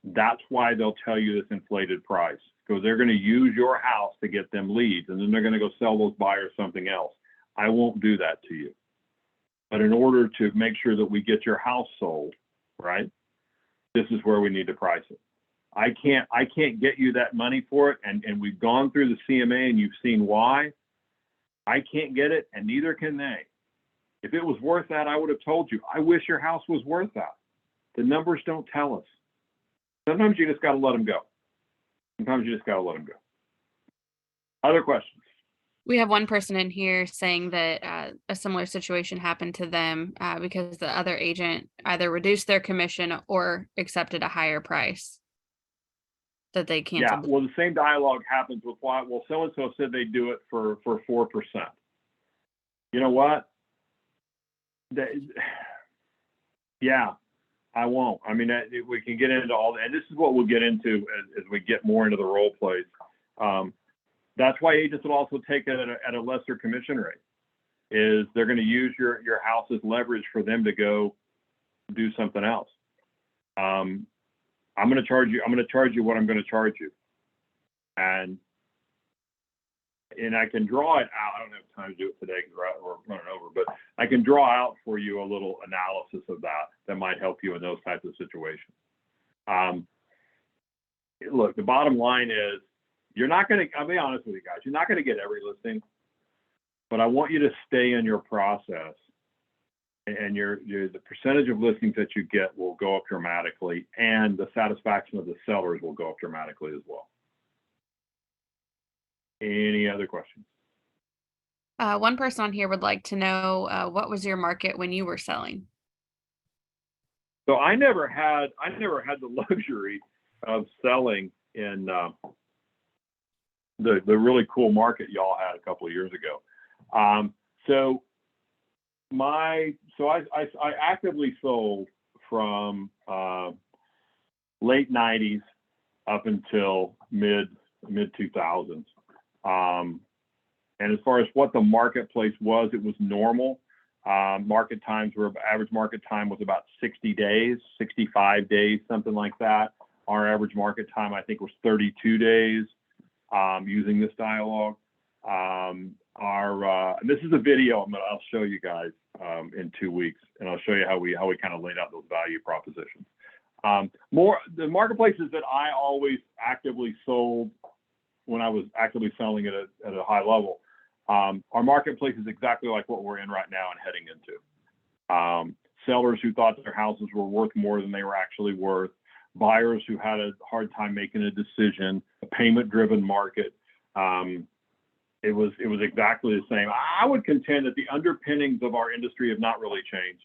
That's why they'll tell you this inflated price, because they're going to use your house to get them leads, and then they're going to go sell those buyers something else. I won't do that to you. But in order to make sure that we get your house sold, right, this is where we need to price it. I can't get you that money for it, and we've gone through the CMA and you've seen why. I can't get it, and neither can they. If it was worth that, I would have told you. I wish your house was worth that. The numbers don't tell us. Sometimes you just got to let them go. Sometimes you just got to let them go. Other questions? We have one person in here saying that a similar situation happened to them because the other agent either reduced their commission or accepted a higher price that they canceled. Yeah, well, the same dialogue happens with why, well, so-and-so said they'd do it for 4%. You know what? Yeah, I won't. I mean, we can get into all that, and this is what we'll get into as we get more into the role plays. That's why agents will also take it at a lesser commission rate, is they're going to use your house as leverage for them to go do something else. I'm going to charge you what I'm going to charge you. And I can draw it out. I don't have time to do it today because we're running over, but I can draw out for you a little analysis of that might help you in those types of situations. Look, the bottom line is, you're not going to, I'll be honest with you guys, you're not going to get every listing, but I want you to stay in your process, and the percentage of listings that you get will go up dramatically, and the satisfaction of the sellers will go up dramatically as well. Any other questions? One person on here would like to know what was your market when you were selling? So I never had the luxury of selling in the really cool market y'all had a couple of years ago. I actively sold from late 90s up until mid 2000s. And as far as what the marketplace was, it was normal. Market times were, average market time was about 60 days, 65 days, something like that. Our average market time, I think, was 32 days using this dialogue. And this is a video I'll show you guys in 2 weeks, and I'll show you how we kind of laid out those value propositions. The marketplaces that I always actively sold when I was actively selling it at a high level, our marketplace is exactly like what we're in right now and heading into. Sellers who thought their houses were worth more than they were actually worth, buyers who had a hard time making a decision, a payment-driven market. It was exactly the same. I would contend that the underpinnings of our industry have not really changed.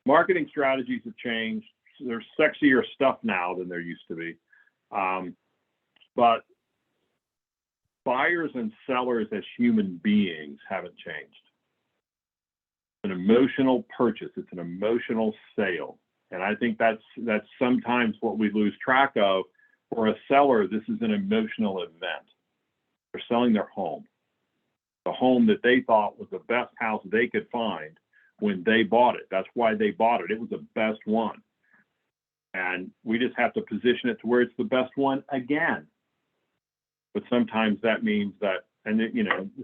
Marketing strategies have changed. There's sexier stuff now than there used to be. But buyers and sellers as human beings haven't changed. An emotional purchase. It's an emotional sale. And I think that's sometimes what we lose track of. For a seller, this is an emotional event. They're selling their home. The home that they thought was the best house they could find when they bought it. That's why they bought it. It was the best one. And we just have to position it to where it's the best one again. But sometimes that means that,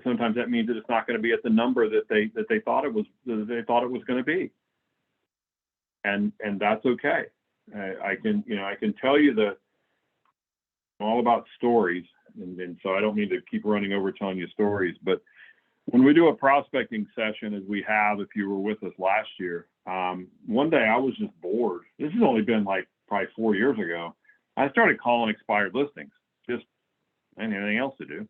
sometimes that means that it's not going to be at the number that they thought it was going to be. And that's okay. I can tell you that I'm all about stories, and so I don't mean to keep running over telling you stories, but when we do a prospecting session, as we have, if you were with us last year, one day I was just bored. This has only been like probably 4 years ago. I started calling expired listings, just anything else to do.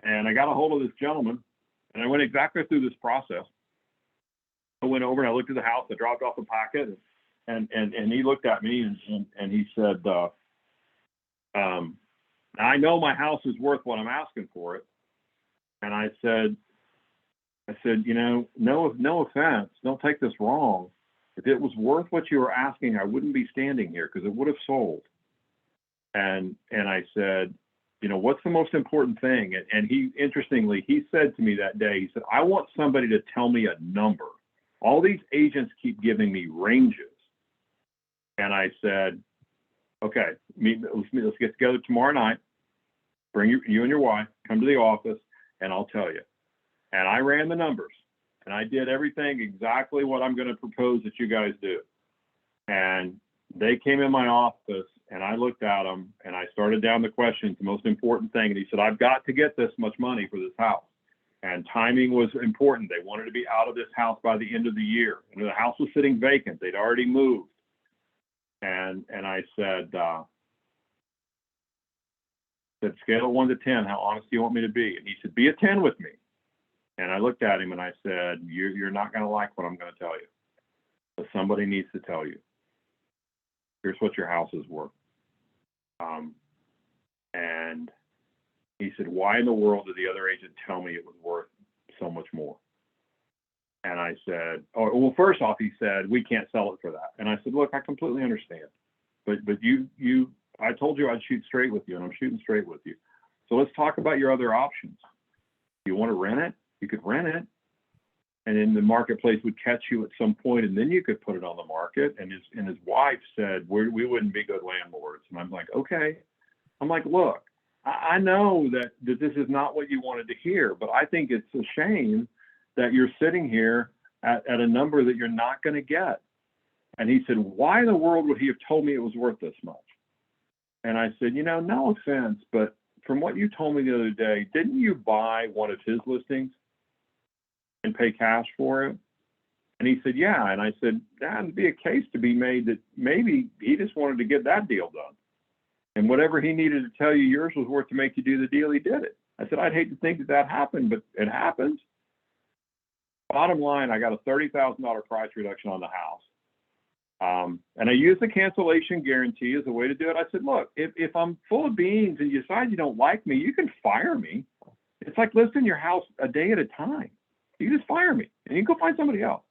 And I got a hold of this gentleman, and I went exactly through this process. I went over and I looked at the house. I dropped off a packet, and he looked at me and he said, I know my house is worth what I'm asking for it. And I said, no offense, don't take this wrong. If it was worth what you were asking, I wouldn't be standing here because it would have sold. And I said, what's the most important thing? And he, interestingly, he said to me that day, he said, I want somebody to tell me a number. All these agents keep giving me ranges. And I said, okay, let's get together tomorrow night. Bring you and your wife, come to the office, and I'll tell you. And I ran the numbers, and I did everything exactly what I'm going to propose that you guys do. And they came in my office, and I looked at them, and I started down the questions, the most important thing. And he said, I've got to get this much money for this house. And timing was important. They wanted to be out of this house by the end of the year. And the house was sitting vacant. They'd already moved. And I said, scale of 1 to 10, how honest do you want me to be? And he said, be a 10 with me. And I looked at him and I said, you're not going to like what I'm going to tell you, but somebody needs to tell you. Here's what your house is worth. And he said, why in the world did the other agent tell me it was worth so much more? And I said, well, first off, he said, we can't sell it for that. And I said, look, I completely understand. But I told you I'd shoot straight with you, and I'm shooting straight with you. So let's talk about your other options. You want to rent it? You could rent it. And then the marketplace would catch you at some point, and then you could put it on the market. And his wife said, we wouldn't be good landlords. And I'm like, okay. I'm like, look, I know that this is not what you wanted to hear, but I think it's a shame that you're sitting here at a number that you're not going to get. And he said, why in the world would he have told me it was worth this much? And I said, no offense, but from what you told me the other day, didn't you buy one of his listings and pay cash for it? And he said, yeah. And I said, that'd be a case to be made that maybe he just wanted to get that deal done. And whatever he needed to tell you yours was worth to make you do the deal, he did it. I said, I'd hate to think that happened, but it happens. Bottom line, I got a $30,000 price reduction on the house. And I used the cancellation guarantee as a way to do it. I said, look, if I'm full of beans and you decide you don't like me, you can fire me. It's like listing your house a day at a time. You just fire me and you can go find somebody else.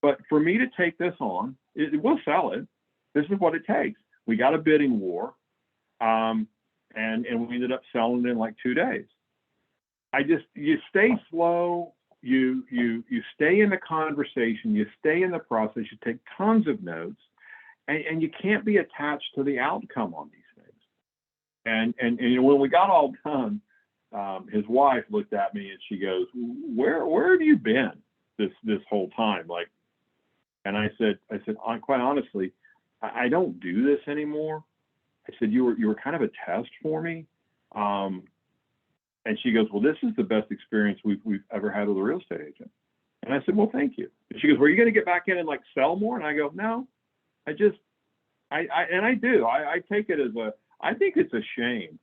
But for me to take this on, we'll sell it. This is what it takes. We got a bidding war, and we ended up selling it in like 2 days. You stay slow you stay in the conversation, you stay in the process, you take tons of notes, and you can't be attached to the outcome on these things. And you know, when we got all done, his wife looked at me and she goes, where have you been this whole time? Like, and I said, quite honestly, I don't do this anymore. I said, you were kind of a test for me. And she goes, well, this is the best experience we've ever had with a real estate agent. And I said, well, thank you. And she goes, well, are you going to get back in and like sell more? And I go, no, I do. I take it as I think it's a shame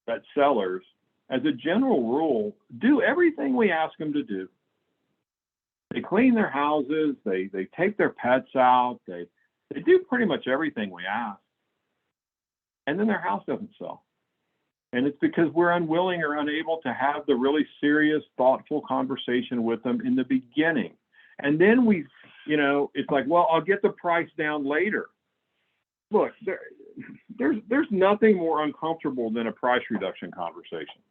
that sellers, as a general rule, do everything we ask them to do. They clean their houses, they take their pets out, they do pretty much everything we ask. And then their house doesn't sell. And it's because we're unwilling or unable to have the really serious, thoughtful conversation with them in the beginning. And then it's like, well, I'll get the price down later. Look, there's nothing more uncomfortable than a price reduction conversation.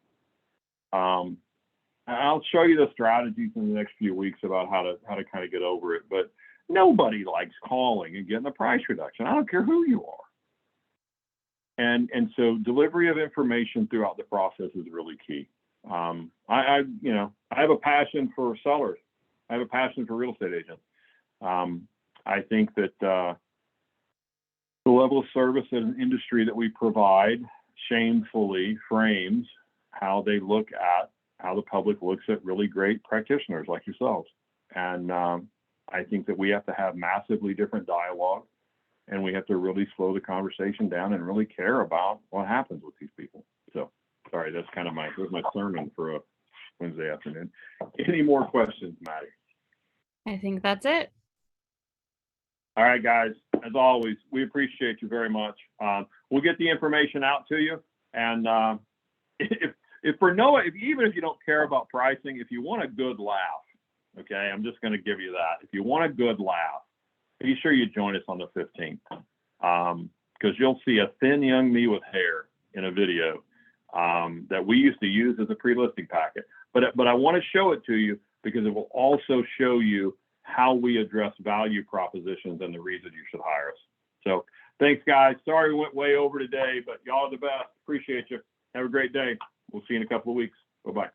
I'll show you the strategies in the next few weeks about how to kind of get over it. But nobody likes calling and getting a price reduction. I don't care who you are. And so delivery of information throughout the process is really key. I have a passion for sellers. I have a passion for real estate agents. I think that the level of service in an industry that we provide shamefully frames how they look at how the public looks at really great practitioners like yourselves. And I think that we have to have massively different dialogue, and we have to really slow the conversation down and really care about what happens with these people. So, sorry, that's kind of my sermon for a Wednesday afternoon. Any more questions, Maddie? I think that's it. All right, guys, as always, we appreciate you very much. We'll get the information out to you. And even if you don't care about pricing, if you want a good laugh, okay, I'm just going to give you that. If you want a good laugh, be sure you join us on the 15th, because you'll see a thin young me with hair in a video that we used to use as a pre-listing packet. But I want to show it to you because it will also show you how we address value propositions and the reason you should hire us. So thanks, guys. Sorry we went way over today, but y'all are the best. Appreciate you. Have a great day. We'll see you in a couple of weeks. Bye-bye.